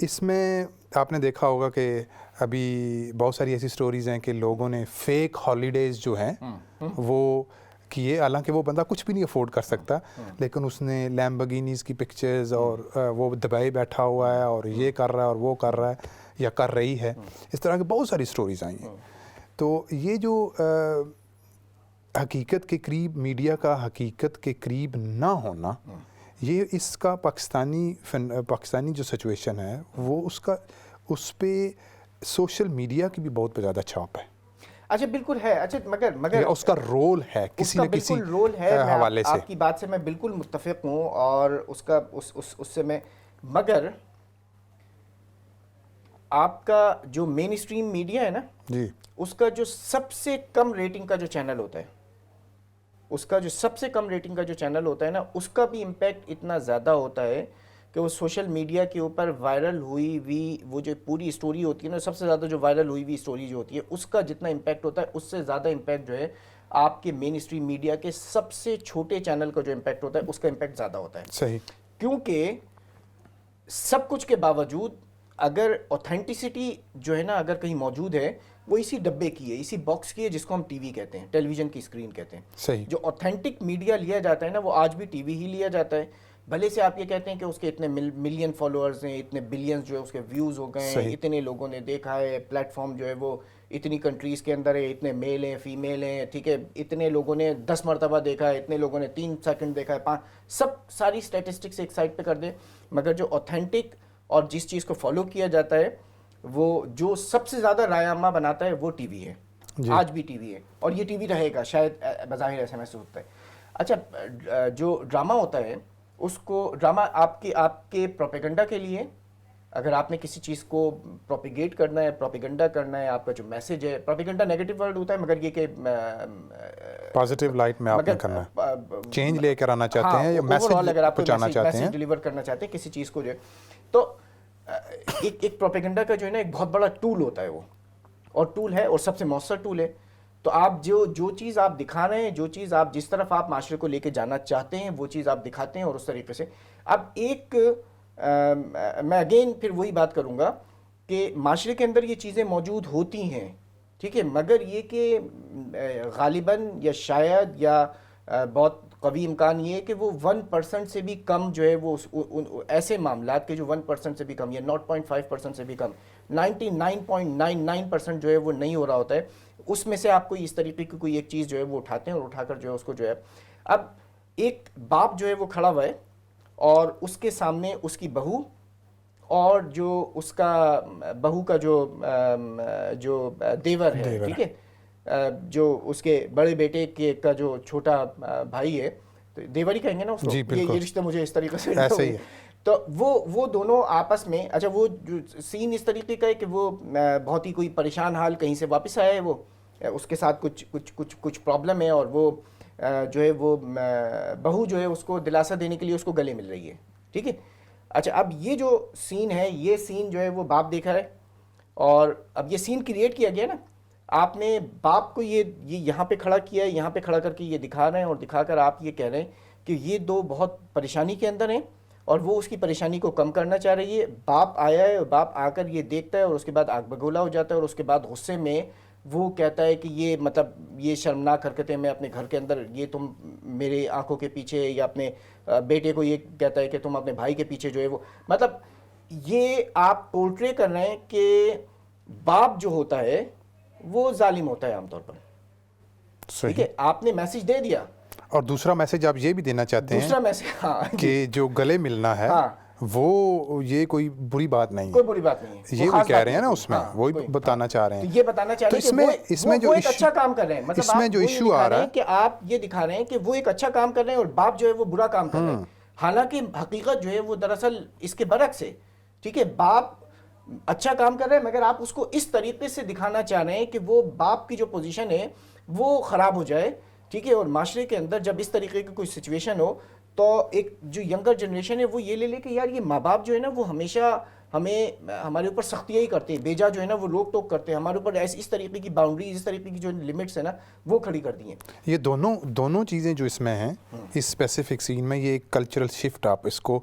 اس میں آپ نے دیکھا ہوگا کہ ابھی بہت ساری ایسی سٹوریز ہیں کہ لوگوں نے فیک ہالیڈیز جو ہیں وہ کیے, حالانکہ وہ بندہ کچھ بھی نہیں افورڈ کر سکتا, لیکن اس نے لیمبرگینیز کی پکچرز اور وہ دبئی بیٹھا ہوا ہے اور یہ کر رہا ہے اور وہ کر رہا ہے یا کر رہی ہے, اس طرح کی بہت ساری سٹوریز آئی ہیں. تو یہ جو حقیقت کے قریب, میڈیا کا حقیقت کے قریب نہ ہونا, یہ اس کا پاکستانی جو سچویشن ہے وہ اس پہ سوشل میڈیا کی بھی بہت زیادہ چھاپ ہے. اچھا بالکل ہے. اچھا مگر اس کا رول ہے کسی نہ کسی حوالے سے. آپ کی بات سے میں بالکل متفق ہوں اور اس سے میں, مگر آپ کا جو مین اسٹریم میڈیا ہے نا جی, اس کا جو سب سے کم ریٹنگ کا جو چینل ہوتا ہے, اس کا جو سب سے کم ریٹنگ کا جو چینل ہوتا ہے نا, اس کا بھی امپیکٹ اتنا زیادہ ہوتا ہے کہ وہ سوشل میڈیا کے اوپر وائرل ہوئی ہوئی وہ جو پوری اسٹوری ہوتی ہے نا, سب سے زیادہ جو وائرل ہوئی ہوئی اسٹوری جو ہوتی ہے اس کا جتنا امپیکٹ ہوتا ہے اس سے زیادہ امپیکٹ جو ہے آپ کے مین اسٹریم میڈیا کے سب سے چھوٹے چینل کا جو امپیکٹ ہوتا ہے اس کا امپیکٹ زیادہ ہوتا ہے. صحیح. کیونکہ سب کچھ کے باوجود اگر اوتھینٹسٹی جو ہے نا اگر کہیں موجود ہے, وہ اسی ڈبے کی ہے, اسی باکس کی ہے جس کو ہم ٹی وی کہتے ہیں, ٹیلی ویژن کی اسکرین کہتے ہیں. صحیح. جو اوتھینٹک میڈیا لیا جاتا ہے نا وہ آج بھی ٹی وی ہی لیا جاتا ہے. بھلے سے آپ یہ کہتے ہیں کہ اس کے اتنے ملین فالوورز ہیں, اتنے بلینز جو ہے اس کے ویوز ہو گئے ہیں, اتنے لوگوں نے دیکھا ہے, پلیٹ فارم جو ہے وہ اتنی کنٹریز کے اندر ہے, اتنے میل ہیں, فیمیل ہیں, ٹھیک ہے, اتنے لوگوں نے 10 مرتبہ دیکھا ہے, اتنے لوگوں نے 3 سیکنڈ دیکھا ہے, 5, سب ساری اسٹیٹسٹکس ایک سائڈ پہ کر دیں, مگر جو اوتھینٹک اور جس چیز کو فالو کیا جاتا ہے وہ جو سب سے زیادہ رائے عامہ بناتا ہے وہ ٹی وی ہے. آج بھی ٹی وی ہے اور یہ ٹی وی رہے گا, شاید بظاہر ایسا محسوس ہوتا ہے. اچھا جو ڈرامہ ہوتا ہے اس کو, ڈرامہ آپ کے پروپیگنڈا کے لیے, اگر آپ نے کسی چیز کو پروپیگیٹ کرنا ہے, پروپیگنڈا کرنا ہے, آپ کا جو میسج ہے, پروپیگنڈا نیگیٹو ورڈ ہوتا ہے مگر یہ کہ پازیٹیو لائٹ میں آپ نے کرنا ہے, چینج لے کر آنا چاہتے ہیں یا میسج پہنچانا چاہتے ہیں, ڈیلیور کرنا چاہتے ہیں کسی چیز کو جو ہے, تو ایک پروپیگنڈا کا جو ہے نا ایک بہت بڑا ٹول ہوتا ہے وہ, اور ٹول ہے اور سب سے مؤثر ٹول ہے. تو آپ جو چیز آپ دکھا رہے ہیں, جو چیز آپ جس طرف آپ معاشرے کو لے کے جانا چاہتے ہیں وہ چیز آپ دکھاتے ہیں اور اس طریقے سے. اب ایک میں اگین پھر وہی بات کروں گا کہ معاشرے کے اندر یہ چیزیں موجود ہوتی ہیں, ٹھیک ہے, مگر یہ کہ غالباً یا شاید یا بہت قوی امکان یہ ہے کہ وہ 1% سے بھی کم جو ہے وہ ایسے معاملات کے جو 1% سے بھی کم یا 0.5% سے بھی کم 99.99% جو ہے وہ نہیں ہو رہا ہوتا ہے, اس میں سے آپ کوئی اس طریقے کی کوئی ایک چیز جو ہے وہ اٹھاتے ہیں اور اٹھا کر جو ہے اس کو جو ہے, اب ایک باپ جو ہے وہ کھڑا ہوا ہے اور اس کے سامنے اس کی بہو اور جو اس کا بہو کا جو دیور ہے, ٹھیک ہے, جو اس کے بڑے بیٹے کا جو چھوٹا بھائی ہے, دیور ہی کہیں گے نا اس کو, یہ رشتہ مجھے اس طریقے سے ایسے ہی, تو وہ دونوں آپس میں, اچھا وہ جو سین اس طریقے کا ہے کہ وہ بہت ہی کوئی پریشان حال کہیں سے واپس آیا ہے, وہ اس کے ساتھ کچھ پرابلم ہے اور وہ جو ہے وہ بہو جو ہے اس کو دلاسا دینے کے لیے اس کو گلے مل رہی ہے, ٹھیک ہے. اچھا اب یہ جو سین ہے, یہ سین جو ہے وہ باپ دیکھا ہے اور اب یہ سین کریٹ کیا گیا نا, آپ نے باپ کو یہ یہاں پہ کھڑا کیا ہے, یہاں پہ کھڑا کر کے یہ دکھا رہے ہیں اور دکھا کر آپ یہ کہہ رہے ہیں کہ یہ دو بہت پریشانی کے اندر ہیں اور وہ اس کی پریشانی کو کم کرنا چاہ رہی ہے. باپ آیا ہے اور باپ آ کر یہ دیکھتا ہے اور اس کے بعد آگ بگولا ہو جاتا ہے اور اس کے بعد غصے میں وہ کہتا ہے کہ یہ مطلب یہ شرمناک حرکتیں میں اپنے گھر کے اندر, یہ تم میرے آنکھوں کے پیچھے, یا اپنے بیٹے کو یہ کہتا ہے کہ تم اپنے بھائی کے پیچھے جو ہے وہ, مطلب یہ آپ پورٹرے کر رہے ہیں کہ باپ جو ہوتا ہے وہ ظالم ہوتا ہے عام طور پر, ٹھیک ہے, آپ نے میسج دے دیا. اور دوسرا میسج آپ یہ بھی دینا چاہتے ہیں دوسرا میسج کہ جو گلے ملنا ہے وہ یہ کوئی بری بات نہیں ہے, کوئی بری بات نہیں ہے, یہ بھی کہہ رہے ہیں نا اس میں, وہی بتانا چاہ رہے ہیں. تو یہ بتانا چاہ رہے ہیں کہ اس میں جو ایک اچھا کام کر رہے ہیں, مطلب اس میں جو ایشو آ رہا ہے کہ آپ یہ دکھا رہے ہیں کہ وہ ایک اچھا کام کر رہے ہیں اور باپ جو ہے وہ برا کام کر رہے ہیں, حالانکہ حقیقت جو ہے وہ دراصل اس کے برعکس ہے. ٹھیک ہے, باپ اچھا کام کر رہے ہیں مگر آپ اس کو اس طریقے سے دکھانا چاہ رہے ہیں کہ وہ باپ کی جو پوزیشن ہے وہ خراب ہو جائے. ٹھیک ہے, اور معاشرے کے اندر جب اس طریقے کی کوئی سچویشن ہو تو ایک جو ینگر جنریشن ہے وہ یہ لے کہ یار یہ ماں باپ جو ہے نا وہ ہمیشہ ہمارے اوپر سختیاں ہی کرتے ہیں, بیجا جو ہے نا وہ روک ٹوک کرتے ہیں, ہمارے اوپر اس طریقے کی باؤنڈریز, اس طریقے کی جو لمٹس ہیں نا وہ کھڑی کر دی ہیں. یہ دونوں چیزیں جو اس میں ہیں اس اسپیسیفک سین میں, یہ ایک کلچرل شفٹ آپ اس کو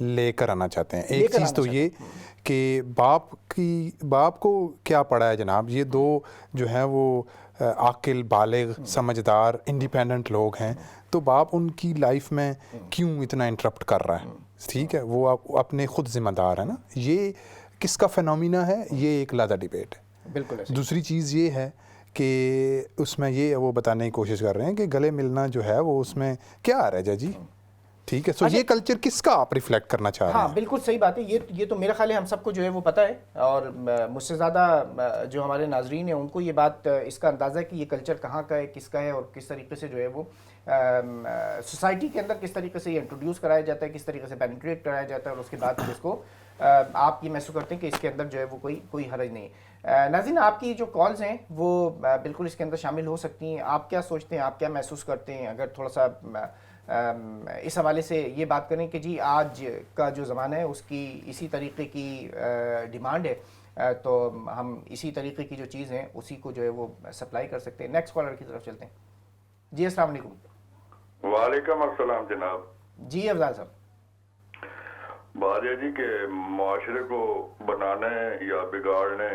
لے کر آنا چاہتے ہیں. ایک چیز تو یہ کہ باپ کو کیا پڑا ہے جناب, یہ دو جو ہیں وہ عاقل, بالغ, سمجھدار, انڈیپینڈنٹ لوگ ہیں, تو باپ ان کی لائف میں کیوں اتنا انٹرپٹ کر رہا ہے؟ ٹھیک ہے, وہ اپنے خود ذمہ دار ہے نا. یہ کس کا فینومینا ہے, یہ ایک علیحدہ ڈیبیٹ ہے. بالکل. دوسری چیز یہ ہے کہ اس میں یہ وہ بتانے کی کوشش کر رہے ہیں کہ گلے ملنا جو ہے وہ اس میں کیا آ رہا ہے جی. ٹھیک ہے, سو یہ کلچر کس کا آپ ریفلیکٹ کرنا چاہ رہے ہیں؟ ہاں بالکل صحیح بات ہے. یہ تو میرا خیال ہے ہم سب کو جو ہے وہ پتہ ہے, اور مجھ سے زیادہ جو ہمارے ناظرین ہیں ان کو یہ بات, اس کا اندازہ ہے کہ یہ کلچر کہاں کا ہے, کس کا ہے, اور کس طریقے سے جو ہے وہ سوسائٹی کے اندر کس طریقے سے یہ انٹروڈیوس کرایا جاتا ہے, کس طریقے سے پینیٹریٹ کرایا جاتا ہے, اور اس کے بعد پھر اس کو آپ یہ محسوس کرتے ہیں کہ اس کے اندر جو ہے وہ کوئی حرج نہیں. ناظرین, آپ کی جو کالز ہیں وہ بالکل اس کے اندر شامل ہو سکتی ہیں. آپ کیا سوچتے ہیں, آپ کیا محسوس کرتے ہیں, اگر تھوڑا سا اس حوالے سے یہ بات کریں کہ جی آج کا جو زمانہ ہے اس کی اسی طریقے کی ڈیمانڈ ہے, تو ہم اسی طریقے کی جو چیز ہیں اسی کو جو ہے وہ سپلائی کر سکتے ہیں. نیکسٹ کالر کی طرف چلتے ہیں. جی السلام علیکم. وعلیکم السلام جناب. جی افضال صاحب. بات یہ جی کہ معاشرے کو بنانے یا بگاڑنے,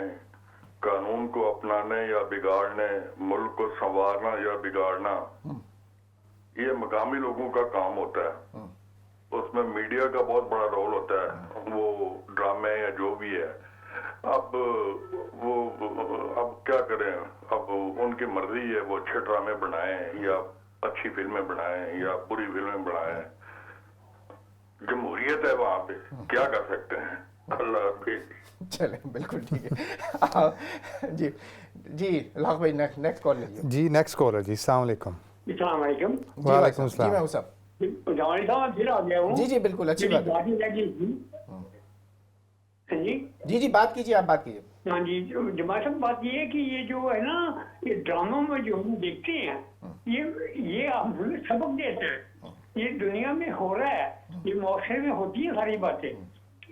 قانون کو اپنانے یا بگاڑنے, ملک کو سنوارنا یا بگاڑنا, یہ مقامی لوگوں کا کام ہوتا ہے. اس میں میڈیا کا بہت بڑا رول ہوتا ہے, وہ ڈرامے یا جو بھی ہے. اب کیا کریں, اب ان کی مرضی ہے, وہ اچھے ڈرامے بنائیں یا اچھی فلمیں بنائیں یا بری فلمیں بنائیں. جمہوریت ہے وہاں پہ, کیا کر سکتے ہیں. اللہ حافظ. چلیں بالکل ٹھیک ہے. جی لاکھ بھائی نیکسٹ کال لیجیے. جی نیکسٹ کالر. جی السلام علیکم. السلام علیکم. وعلیکم السلام. جی میں صاحب. جمالی صاحب پھر آ گیا ہوں. جی بالکل اچھی بات ہے. جی بات کیجیے, آپ بات کیجیے. ہاں جی جماعت صاحب, بات یہ ہے کہ یہ جو ہے نا یہ ڈراموں میں جو ہم دیکھتے ہیں یہ ہمیں سبق دیتا ہے. یہ دنیا میں ہو رہا ہے, یہ معاشرے میں ہوتی ہیں ساری باتیں,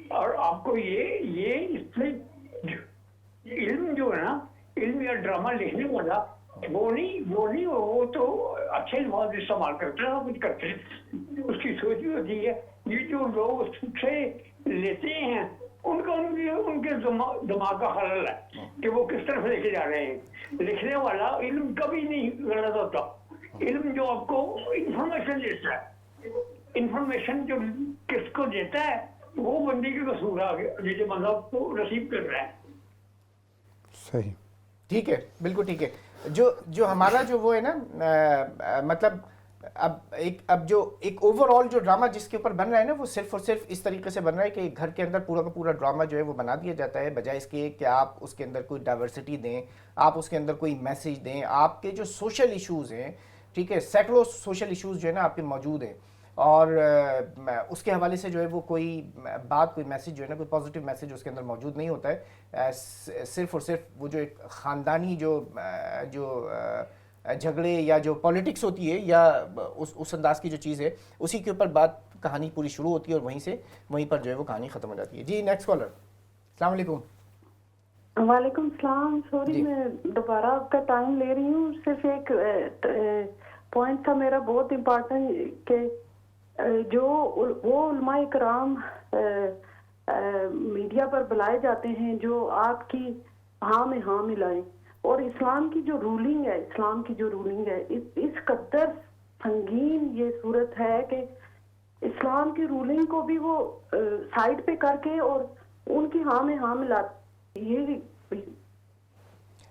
اور آپ کو یہ اس میں علم جو ہے نا, علم یا ڈرامہ لکھنے والا وہ تو اچھے الفاظ استعمال کرتے ہیں, کچھ کرتے ہیں, اس کی سوچ بھی ہوتی ہے. یہ جو لوگ اس سے لیتے ہیں ان کے دماغ کا خلل ہے کہ وہ کس طرف لے کے جا رہے ہیں. لکھنے والا علم کبھی نہیں غلط ہوتا. علم جو آپ کو انفارمیشن دیتا ہے, انفارمیشن جو کس کو دیتا ہے وہ بندے کے قصور آگے جسے بندہ کو رسیو کر رہا ہے. صحیح, ٹھیک ہے, بالکل ٹھیک ہے. جو ہمارا جو وہ ہے نا, مطلب اب جو ایک اوور آل جو ڈرامہ جس کے اوپر بن رہا ہے نا, وہ صرف اور صرف اس طریقے سے بن رہا ہے کہ گھر کے اندر پورا کا پورا ڈرامہ جو ہے وہ بنا دیا جاتا ہے, بجائے اس کے کہ آپ اس کے اندر کوئی ڈائیورسٹی دیں, آپ اس کے اندر کوئی میسیج دیں. آپ کے جو سوشل ایشوز ہیں, ٹھیک ہے, سینکڑوں سوشل ایشوز جو ہے نا آپ کے موجود ہیں, اور اس کے حوالے سے جو ہے وہ کوئی بات, کوئی میسیج جو ہے نا, کوئی پازیٹیو میسیج اس کے اندر موجود نہیں ہوتا ہے. صرف اور صرف وہ جو ایک خاندانی جو جھگڑے یا جو پولیٹکس ہوتی ہے یا اس انداز کی جو چیز ہے اسی کے اوپر بات کہانی پوری شروع ہوتی ہے, اور وہیں پر جو ہے وہ کہانی ختم ہو جاتی ہے. جی نیکسٹ کالر. السلام علیکم. وعلیکم السلام. سوری میں دوبارہ آپ کا ٹائم لے رہی ہوں. صرف ایک پوائنٹ تھا میرا بہت امپورٹنٹ کہ جو وہ علماء کرام میڈیا پر بلائے جاتے ہیں جو آپ کی ہاں میں ہاں ملائیں, اور اسلام کی جو رولنگ ہے اس قدر سنگین یہ صورت ہے کہ اسلام کی رولنگ کو بھی وہ سائڈ پہ کر کے اور ان کی ہاں میں ہاں ملاتے. یہ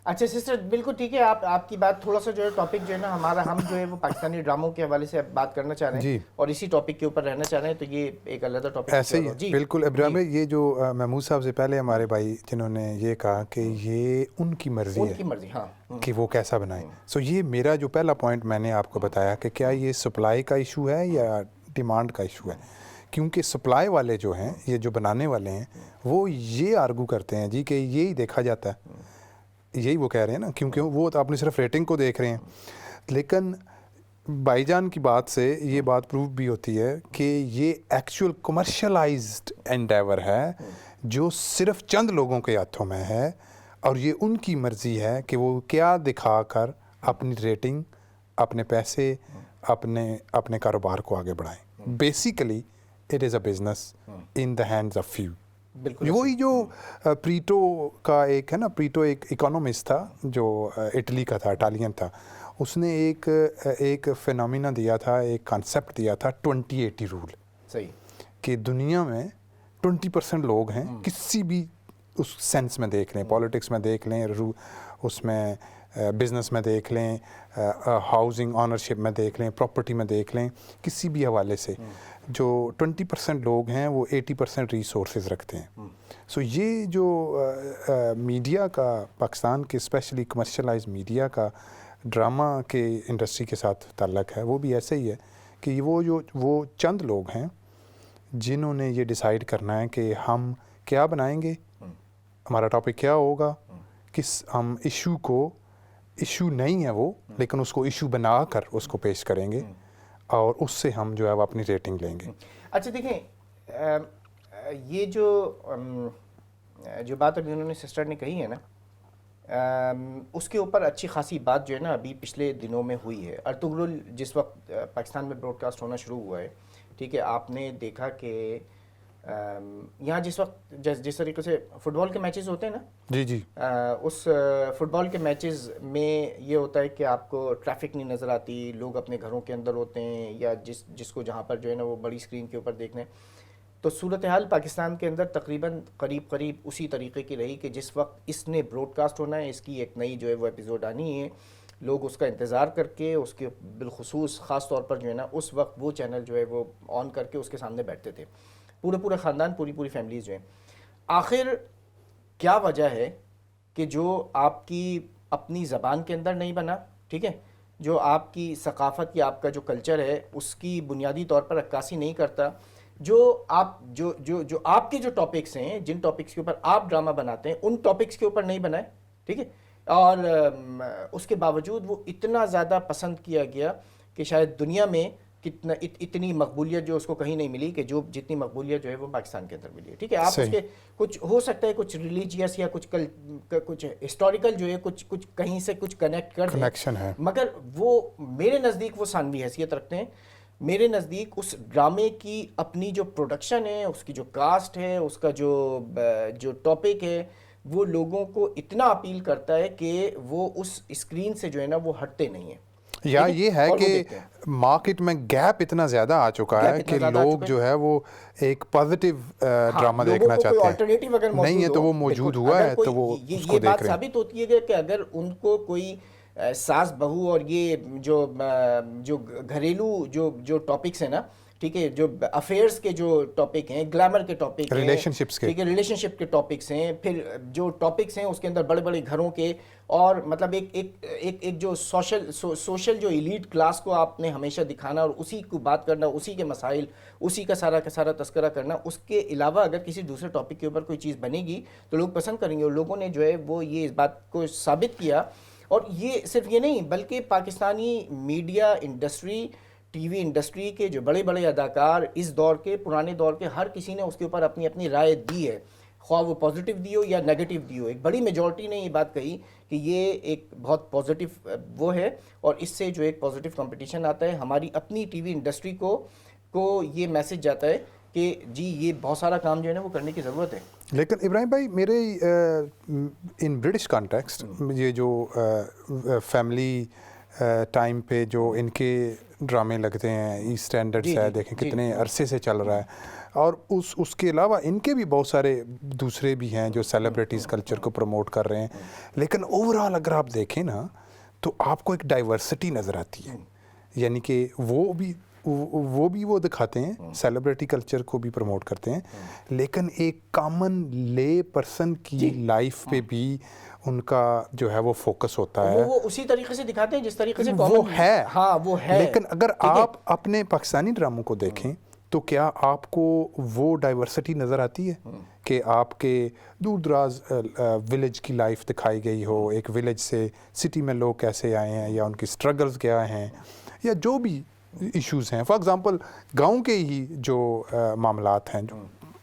اچھا سسٹر بالکل ٹھیک ہے, آپ کی بات تھوڑا سا جو ہے ٹاپک جو ہے نا ہمارا, ہم جو ہے وہ پاکستانی ڈراموں کے حوالے سے بات کرنا چاہ رہے ہیں اور اسی ٹاپک کے اوپر رہنا چاہ رہے ہیں, تو یہ ایک علیحدہ ٹاپک ایسے ہی بالکل. ابراہیم بھائی یہ جو محمود صاحب سے پہلے ہمارے بھائی جنہوں نے یہ کہا کہ یہ ان کی مرضی ہے ہاں کہ وہ کیسا بنائیں, سو یہ میرا جو پہلا پوائنٹ میں نے آپ کو بتایا کہ کیا یہ سپلائی کا ایشو ہے یا ڈیمانڈ کا ایشو ہے, کیونکہ سپلائی والے جو ہیں, یہ جو بنانے والے ہیں, وہ یہ آرگو کرتے ہیں جی کہ یہی دیکھا جاتا ہے, یہی وہ کہہ رہے ہیں نا, کیونکہ وہ تو آپ نے صرف ریٹنگ کو دیکھ رہے ہیں. لیکن بھائی جان کی بات سے یہ بات پروف بھی ہوتی ہے کہ یہ ایکچوئل کمرشلائزڈ انڈیور ہے جو صرف چند لوگوں کے ہاتھوں میں ہے, اور یہ ان کی مرضی ہے کہ وہ کیا دکھا کر اپنی ریٹنگ, اپنے پیسے, اپنے کاروبار کو آگے بڑھائیں. Basically it is a business in the hands of few. وہی جو پریٹو کا ایک ہے نا, پریٹو ایک اکانومسٹ تھا جو اٹلی کا تھا, اٹالین تھا, اس نے ایک فینومینا دیا تھا, ایک کانسیپٹ دیا تھا 20-80 رول. صحیح, کہ دنیا میں 20% لوگ ہیں, کسی بھی اس سینس میں دیکھ لیں, پالیٹکس میں دیکھ لیں, اس میں بزنس میں دیکھ لیں, ہاؤسنگ آنرشپ میں دیکھ لیں, پراپرٹی میں دیکھ لیں, کسی بھی حوالے سے جو 20% لوگ ہیں وہ 80% ریسورسز رکھتے ہیں. سو یہ جو میڈیا کا, پاکستان کے اسپیشلی کمرشلائز میڈیا کا ڈرامہ کے انڈسٹری کے ساتھ تعلق ہے, وہ بھی ایسے ہی ہے کہ وہ چند لوگ ہیں جنہوں نے یہ ڈیسائیڈ کرنا ہے کہ ہم کیا بنائیں گے, ہمارا ٹاپک کیا ہوگا, کس ہم ایشو نہیں ہے وہ, لیکن اس کو ایشو بنا کر اس کو پیش کریں گے, اور اس سے ہم جو ہے وہ اپنی ریٹنگ لیں گے. اچھا دیکھیں, یہ جو بات ابھی انہوں نے سسٹر نے کہی ہے نا, اس کے اوپر اچھی خاصی بات جو ہے نا ابھی پچھلے دنوں میں ہوئی ہے. ارطغرل جس وقت پاکستان میں براڈ کاسٹ ہونا شروع ہوا ہے, ٹھیک ہے, آپ نے دیکھا کہ یہاں جس وقت جس طریقے سے فٹ بال کے میچز ہوتے ہیں نا, جی اس فٹ بال کے میچز میں یہ ہوتا ہے کہ آپ کو ٹریفک نہیں نظر آتی, لوگ اپنے گھروں کے اندر ہوتے ہیں یا جس کو جہاں پر جو ہے نا وہ بڑی اسکرین کے اوپر دیکھنے. تو صورتحال پاکستان کے اندر تقریباً قریب اسی طریقے کی رہی کہ جس وقت اس نے براڈ کاسٹ ہونا ہے, اس کی ایک نئی جو ہے وہ ایپیسوڈ آنی ہے, لوگ اس کا انتظار کر کے اس کے بالخصوص خاص طور پر جو ہے نا اس وقت وہ چینل جو ہے وہ آن کر کے اس کے سامنے بیٹھتے تھے, پورے خاندان, پوری فیملیز جو ہیں. آخر کیا وجہ ہے کہ جو آپ کی اپنی زبان کے اندر نہیں بنا, ٹھیک ہے, جو آپ کی ثقافت یا آپ کا جو کلچر ہے اس کی بنیادی طور پر عکاسی نہیں کرتا, جو آپ کے جو ٹاپکس ہیں, جن ٹاپکس کے اوپر آپ ڈرامہ بناتے ہیں, ان ٹاپکس کے اوپر نہیں بنائے, ٹھیک ہے, اور اس کے باوجود وہ اتنا زیادہ پسند کیا گیا کہ شاید دنیا میں اتنی مقبولیت جو اس کو کہیں نہیں ملی کہ جو جتنی مقبولیت جو ہے وہ پاکستان کے اندر ملی ہے, ٹھیک ہے. آپ اس کے کچھ ہو سکتا ہے کچھ ریلیجیس یا کچھ ہسٹوریکل جو ہے کچھ کہیں سے کچھ کنیکشن ہے, مگر وہ میرے نزدیک وہ ثانوی حیثیت رکھتے ہیں. میرے نزدیک اس ڈرامے کی اپنی جو پروڈکشن ہے, اس کی جو کاسٹ ہے, اس کا جو ٹاپک ہے, وہ لوگوں کو اتنا اپیل کرتا ہے کہ وہ اس اسکرین سے جو ہے نا وہ ہٹتے نہیں ہیں. یا یہ ہے کہ مارکیٹ میں گیپ اتنا زیادہ آ چکا ہے کہ لوگ جو ہے وہ ایک پازیٹیو ڈرامہ دیکھنا چاہتے ہیں, الٹرنیٹو اگر نہیں ہے تو وہ موجود ہوا ہے تو وہ اس کو دیکھ رہے ہیں. یہ بات ثابت ہوتی ہے کہ اگر ان کو کوئی ساس بہو اور یہ جو گھریلو جو ٹاپکس ہیں نا, ٹھیک ہے, جو افیئرس کے جو ٹاپک ہیں, گلیمر کے ٹاپک ہیں, ریلیشن شپ کے ٹاپکس ہیں, پھر جو ٹاپکس ہیں اس کے اندر بڑے گھروں کے, اور مطلب ایک جو سوشل جو ایلیٹ کلاس کو آپ نے ہمیشہ دکھانا اور اسی کو بات کرنا, اسی کے مسائل, اسی کا سارا تذکرہ کرنا, اس کے علاوہ اگر کسی دوسرے ٹاپک کے اوپر کوئی چیز بنے گی تو لوگ پسند کریں گے. اور لوگوں نے جو ہے وہ یہ اس بات کو ثابت کیا. اور یہ صرف یہ نہیں بلکہ Pakistani media industry, T V industry کے جو بڑے اداکار اس دور کے, پرانے دور کے, ہر کسی نے اس کے اوپر اپنی رائے دی ہے, خواہ وہ پازیٹیو دی ہو یا نیگیٹو دی ہو. ایک بڑی میجورٹی نے یہ بات کہی کہ یہ ایک بہت پازیٹیو وہ ہے, اور اس سے جو ایک پازیٹیو کمپٹیشن آتا ہے. ہماری اپنی ٹی وی انڈسٹری کو یہ میسج جاتا ہے کہ جی یہ بہت سارا کام جو ہے نا وہ کرنے کی ضرورت ہے. لیکن ابراہیم بھائی میرے ان برٹش کانٹیکسٹ یہ جو فیملی ٹائم پہ جو ان کے ڈرامے لگتے ہیں، ای اسٹینڈرڈس ہے، دیکھیں کتنے عرصے سے چل رہا ہے، اور اس کے علاوہ ان کے بھی بہت سارے دوسرے بھی ہیں جو سیلیبریٹیز کلچر کو پروموٹ کر رہے ہیں. لیکن اوور آل اگر آپ دیکھیں نا تو آپ کو ایک ڈائیورسٹی نظر آتی ہے، یعنی کہ وہ دکھاتے ہیں، سیلیبریٹی کلچر کو بھی پروموٹ کرتے ہیں، لیکن ایک کامن لے پرسن کی لائف پہ بھی ان کا جو ہے وہ فوکس ہوتا ہے. وہ اسی طریقے سے دکھاتے ہیں جس طریقے سے وہ ہے. ہاں وہ ہے. لیکن اگر آپ اپنے پاکستانی ڈراموں کو دیکھیں تو کیا آپ کو وہ ڈائیورسٹی نظر آتی ہے کہ آپ کے دور دراز ولیج کی لائف دکھائی گئی ہو، ایک ولیج سے سٹی میں لوگ کیسے آئے ہیں، یا ان کی سٹرگلز کیا ہیں، یا جو بھی ایشوز ہیں. فار ایگزامپل گاؤں کے ہی جو معاملات ہیں جو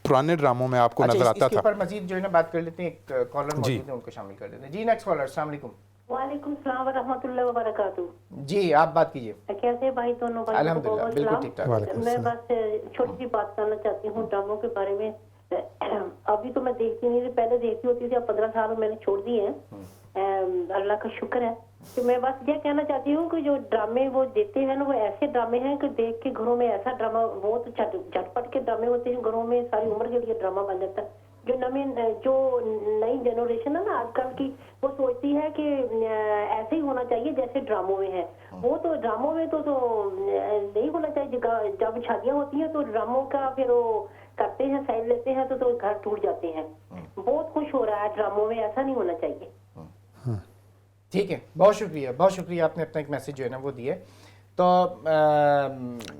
پرانے ڈراموں میں آپ کو نظر آتا تھا. اس کے اوپر مزید جو ہے نا بات کر لیتے ہیں، ایک کالر موجود ہے، ان کو شامل کر دیتے ہیں. جی نیکسٹ کالر. السلام علیکم. وعلیکم السلام ورحمۃ اللہ وبرکاتہ. جی آپ بات کیجیے. کیسے بھائی دونوں بھائی؟ الحمدللہ بالکل ٹھیک ٹھاک. میں بس چھوٹی سی بات کرنا چاہتی ہوں ڈراموں کے بارے میں. ابھی تو میں دیکھتی نہیں تھی، پہلے دیکھتی ہوتی تھی، اب 15 سال میں نے چھوڑ دیے ہیں، اللہ کا شکر ہے. تو میں بس یہ کہنا چاہتی ہوں کہ جو ڈرامے وہ دیتے ہیں نا، وہ ایسے ڈرامے ہیں کہ دیکھ کے گھروں میں ایسا ڈرامہ، بہت جھٹ پٹ کے ڈرامے ہوتے ہیں گھروں میں، ساری عمر کے لیے ڈرامہ بن جاتا ہے. جو نئی جنریشن ہے نا آج کل کی، وہ سوچتی ہے کہ ایسے ہی ہونا چاہیے جیسے ڈراموں میں ہے. وہ تو ڈراموں میں تو نہیں ہونا چاہیے. جب شادیاں ہوتی ہیں تو ڈراموں کا پھر وہ کرتے ہیں، سائڈ لیتے ہیں تو گھر ٹوٹ جاتے ہیں. بہت خوش ہو رہا ہے ڈراموں میں، ایسا نہیں ہونا چاہیے. ٹھیک ہے، بہت شکریہ، بہت شکریہ. آپ نے اپنا ایک میسج جو ہے نا وہ دیے. تو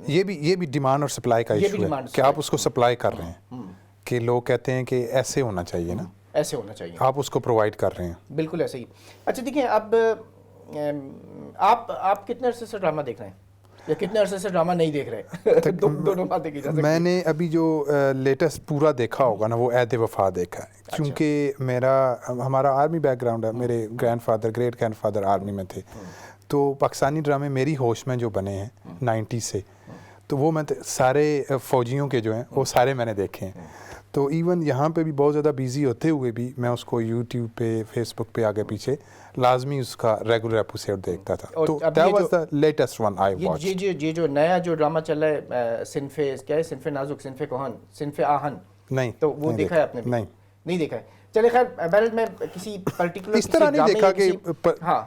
یہ بھی ڈیمانڈ اور سپلائی کا ایشو ہے کہ آپ اس کو سپلائی کر رہے ہیں، کہ لوگ کہتے ہیں کہ ایسے ہونا چاہیے نا، ایسے ہونا چاہیے، آپ اس کو پرووائڈ کر رہے ہیں. بالکل ایسے ہی. اچھا دیکھیں، اب آپ کتنے عرصے سے ڈرامہ دیکھ رہے ہیں یا کتنے عرصے سے ڈرامہ نہیں دیکھ رہے؟ دونوں باتیں کی جا سکتی ہیں. میں نے ابھی جو لیٹسٹ پورا دیکھا ہوگا نا وہ عہد وفا دیکھا ہے، کیونکہ ہمارا آرمی بیک گراؤنڈ ہے. میرے گرینڈ گرینڈ فادر آرمی میں تھے، تو پاکستانی ڈرامے میری ہوش میں جو بنے ہیں 90 سے، تو وہ میں سارے فوجیوں کے جو ہیں وہ سارے میں نے دیکھے ہیں. تو ایون یہاں پہ بھی بہت زیادہ بیزی ہوتے ہوئے بھی میں اس کو یوٹیوب پہ، فیس بک پہ آگے پیچھے لازمی اس کا ریگولر ایپیسوڈ دیکھتا تھا. تو that was the latest one I watched. یہ جو نیا جو ڈرامہ چل رہا ہے صنف کیا ہے، صنف نازک، صنف کوہن، صنف آہن، نہیں تو وہ دیکھا ہے آپ نے؟ نہیں دیکھا ہے. چلے خیر، بہرحال میں کسی پرٹیکولر اس طرح نہیں دیکھا کہ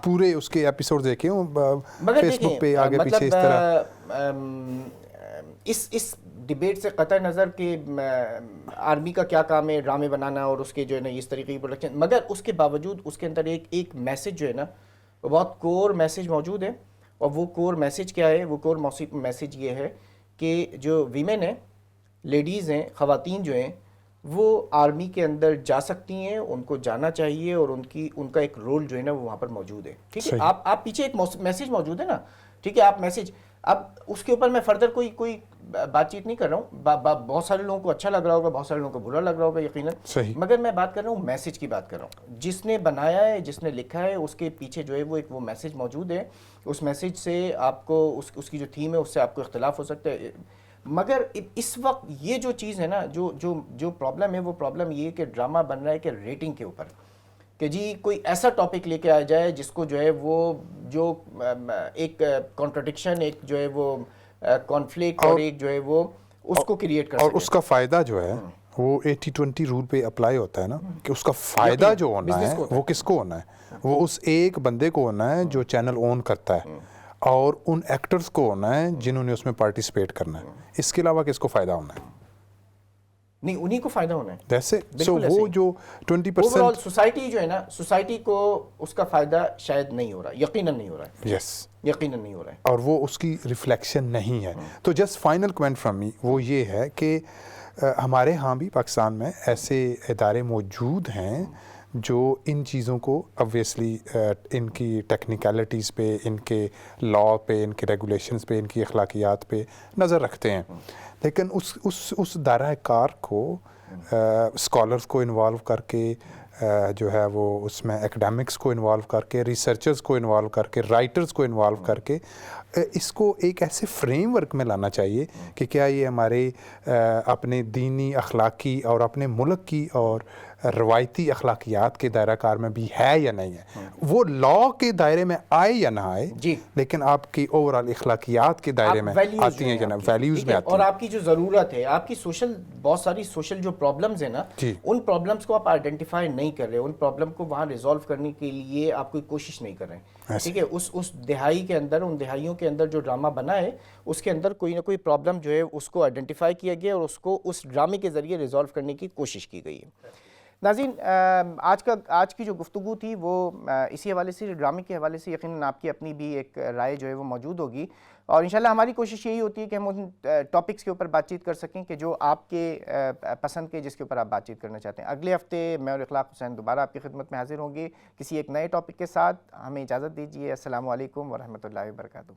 پورے اس کے ایپیسوڈ دیکھے ہوں، فیس بک پہ آگے پیچھے اس طرح. اس ڈیبیٹ سے قطع نظر کہ آرمی کا کیا کام ہے ڈرامے بنانا اور اس کے جو ہے نا اس طریقے کی پروڈکشن، مگر اس کے باوجود اس کے اندر ایک میسج جو ہے نا وہ بہت کور میسج موجود ہے. اور وہ کور میسج کیا ہے؟ وہ کور میسج یہ ہے کہ جو ویمن ہیں، لیڈیز ہیں، خواتین جو ہیں، وہ آرمی کے اندر جا سکتی ہیں، ان کو جانا چاہیے، اور ان کا ایک رول جو ہے نا وہ وہاں پر موجود ہے. ٹھیک ہے، آپ پیچھے ایک میسج موجود ہے نا، ٹھیک ہے، آپ میسج، اب اس کے اوپر میں فردر کوئی بات چیت نہیں کر رہا ہوں. بہت سارے لوگوں کو اچھا لگ رہا ہوگا، بہت سارے لوگوں کو برا لگ رہا ہوگا یقیناً، مگر میں بات کر رہا ہوں میسج کی بات کر رہا ہوں. جس نے بنایا ہے، جس نے لکھا ہے، اس کے پیچھے جو ہے وہ ایک وہ میسج موجود ہے. اس میسج سے آپ کو اس کی جو تھیم ہے اس سے آپ کو اختلاف ہو سکتا ہے، مگر اس وقت یہ جو چیز ہے نا، جو پرابلم ہے، وہ پرابلم یہ ہے کہ ڈرامہ بن رہا ہے کہ ریٹنگ کے اوپر، کہ جی کوئی ایسا ٹاپک لے کے آیا جائے جس کو جو ہے وہ جو ایک کانٹرڈکشن، ایک جو ہے وہ کانفلکٹ، اور ایک جو ہے وہ اس کو کریٹ کر سکے. اور اس کا فائدہ جو ہے وہ 80-20 رول پہ اپلائی ہوتا ہے نا، کہ اس کا فائدہ جو ہونا ہے وہ کس کو ہونا ہے؟ وہ اس ایک بندے کو ہونا ہے جو چینل اون کرتا ہے، اور ان ایکٹرز کو ہونا ہے جنہوں نے اس میں پارٹیسپیٹ کرنا ہے. اس کے علاوہ کس کو فائدہ ہونا ہے؟ نہیں، انہی کو فائدہ ہونا ہے. جیسے وہ جو 20% سوسائٹی جو ہے نا، سوسائٹی کو اس کا فائدہ شاید نہیں ہو رہا، یقیناً نہیں ہو رہا ہے. یس، یقیناً نہیں ہو رہا ہے، اور وہ اس کی ریفلیکشن نہیں ہے. تو just final comment from me وہ یہ ہے کہ ہمارے ہاں بھی پاکستان میں ایسے ادارے موجود ہیں جو ان چیزوں کو obviously ان کی ٹیکنیکلٹیز پہ، ان کے لا پہ، ان کے ریگولیشنز پہ، ان کی اخلاقیات پہ نظر رکھتے ہیں، لیکن اس دائرہ کار کو اسکالرس کو انوالو کر کے، جو ہے وہ اس میں ایکڈیمکس کو انوالو کر کے، ریسرچرز کو انوالو کر کے، رائٹرز کو انوالو کر کے اس کو ایک ایسے فریم ورک میں لانا چاہیے کہ کیا یہ ہمارے اپنے دینی اخلاقی اور اپنے ملک کی اور روایتی اخلاقیات کے دائرہ کار میں بھی ہے یا نہیں ہے. وہ لا کے دائرے میں آئے یا نہ آئے جی لیکن آپ کی اوورال اخلاقیات کے دائرے میں آتی ہیں یا نہ, ویلیوز میں آتی ہیں. اور آپ کی جو ضرورت ہے, آپ کی سوشل بہت ساری سوشل جو پرابلمز ہیں نا, ان پرابلمز کو آپ آئیڈینٹیفائی نہیں کر رہے, ان پرابلم کو وہاں ریزالو کرنے کے لیے آپ کوئی کوشش نہیں کر رہے ہیں. ٹھیک ہے, اس دہائی کے اندر, ان دہائیوں کے اندر جو ڈرامہ بنا ہے اس کے اندر کوئی نہ کوئی پرابلم جو ہے اس کو آئیڈینٹیفائی کیا گیا اور اس کو اس ڈرامے کے ذریعے ریزالو کرنے کی کوشش کی گئی ہے. ناظرین, آج کی جو گفتگو تھی وہ اسی حوالے سے, ڈرامے کے حوالے سے یقیناً آپ کی اپنی بھی ایک رائے جو ہے وہ موجود ہوگی, اور انشاءاللہ ہماری کوشش یہی ہوتی ہے کہ ہم ان ٹاپکس کے اوپر بات چیت کر سکیں کہ جو آپ کے پسند کے, جس کے اوپر آپ بات چیت کرنا چاہتے ہیں. اگلے ہفتے میں اور اخلاق حسین دوبارہ آپ کی خدمت میں حاضر ہوں گے کسی ایک نئے ٹاپک کے ساتھ. ہمیں اجازت دیجیے. السلام علیکم ورحمۃ اللہ وبرکاتہ.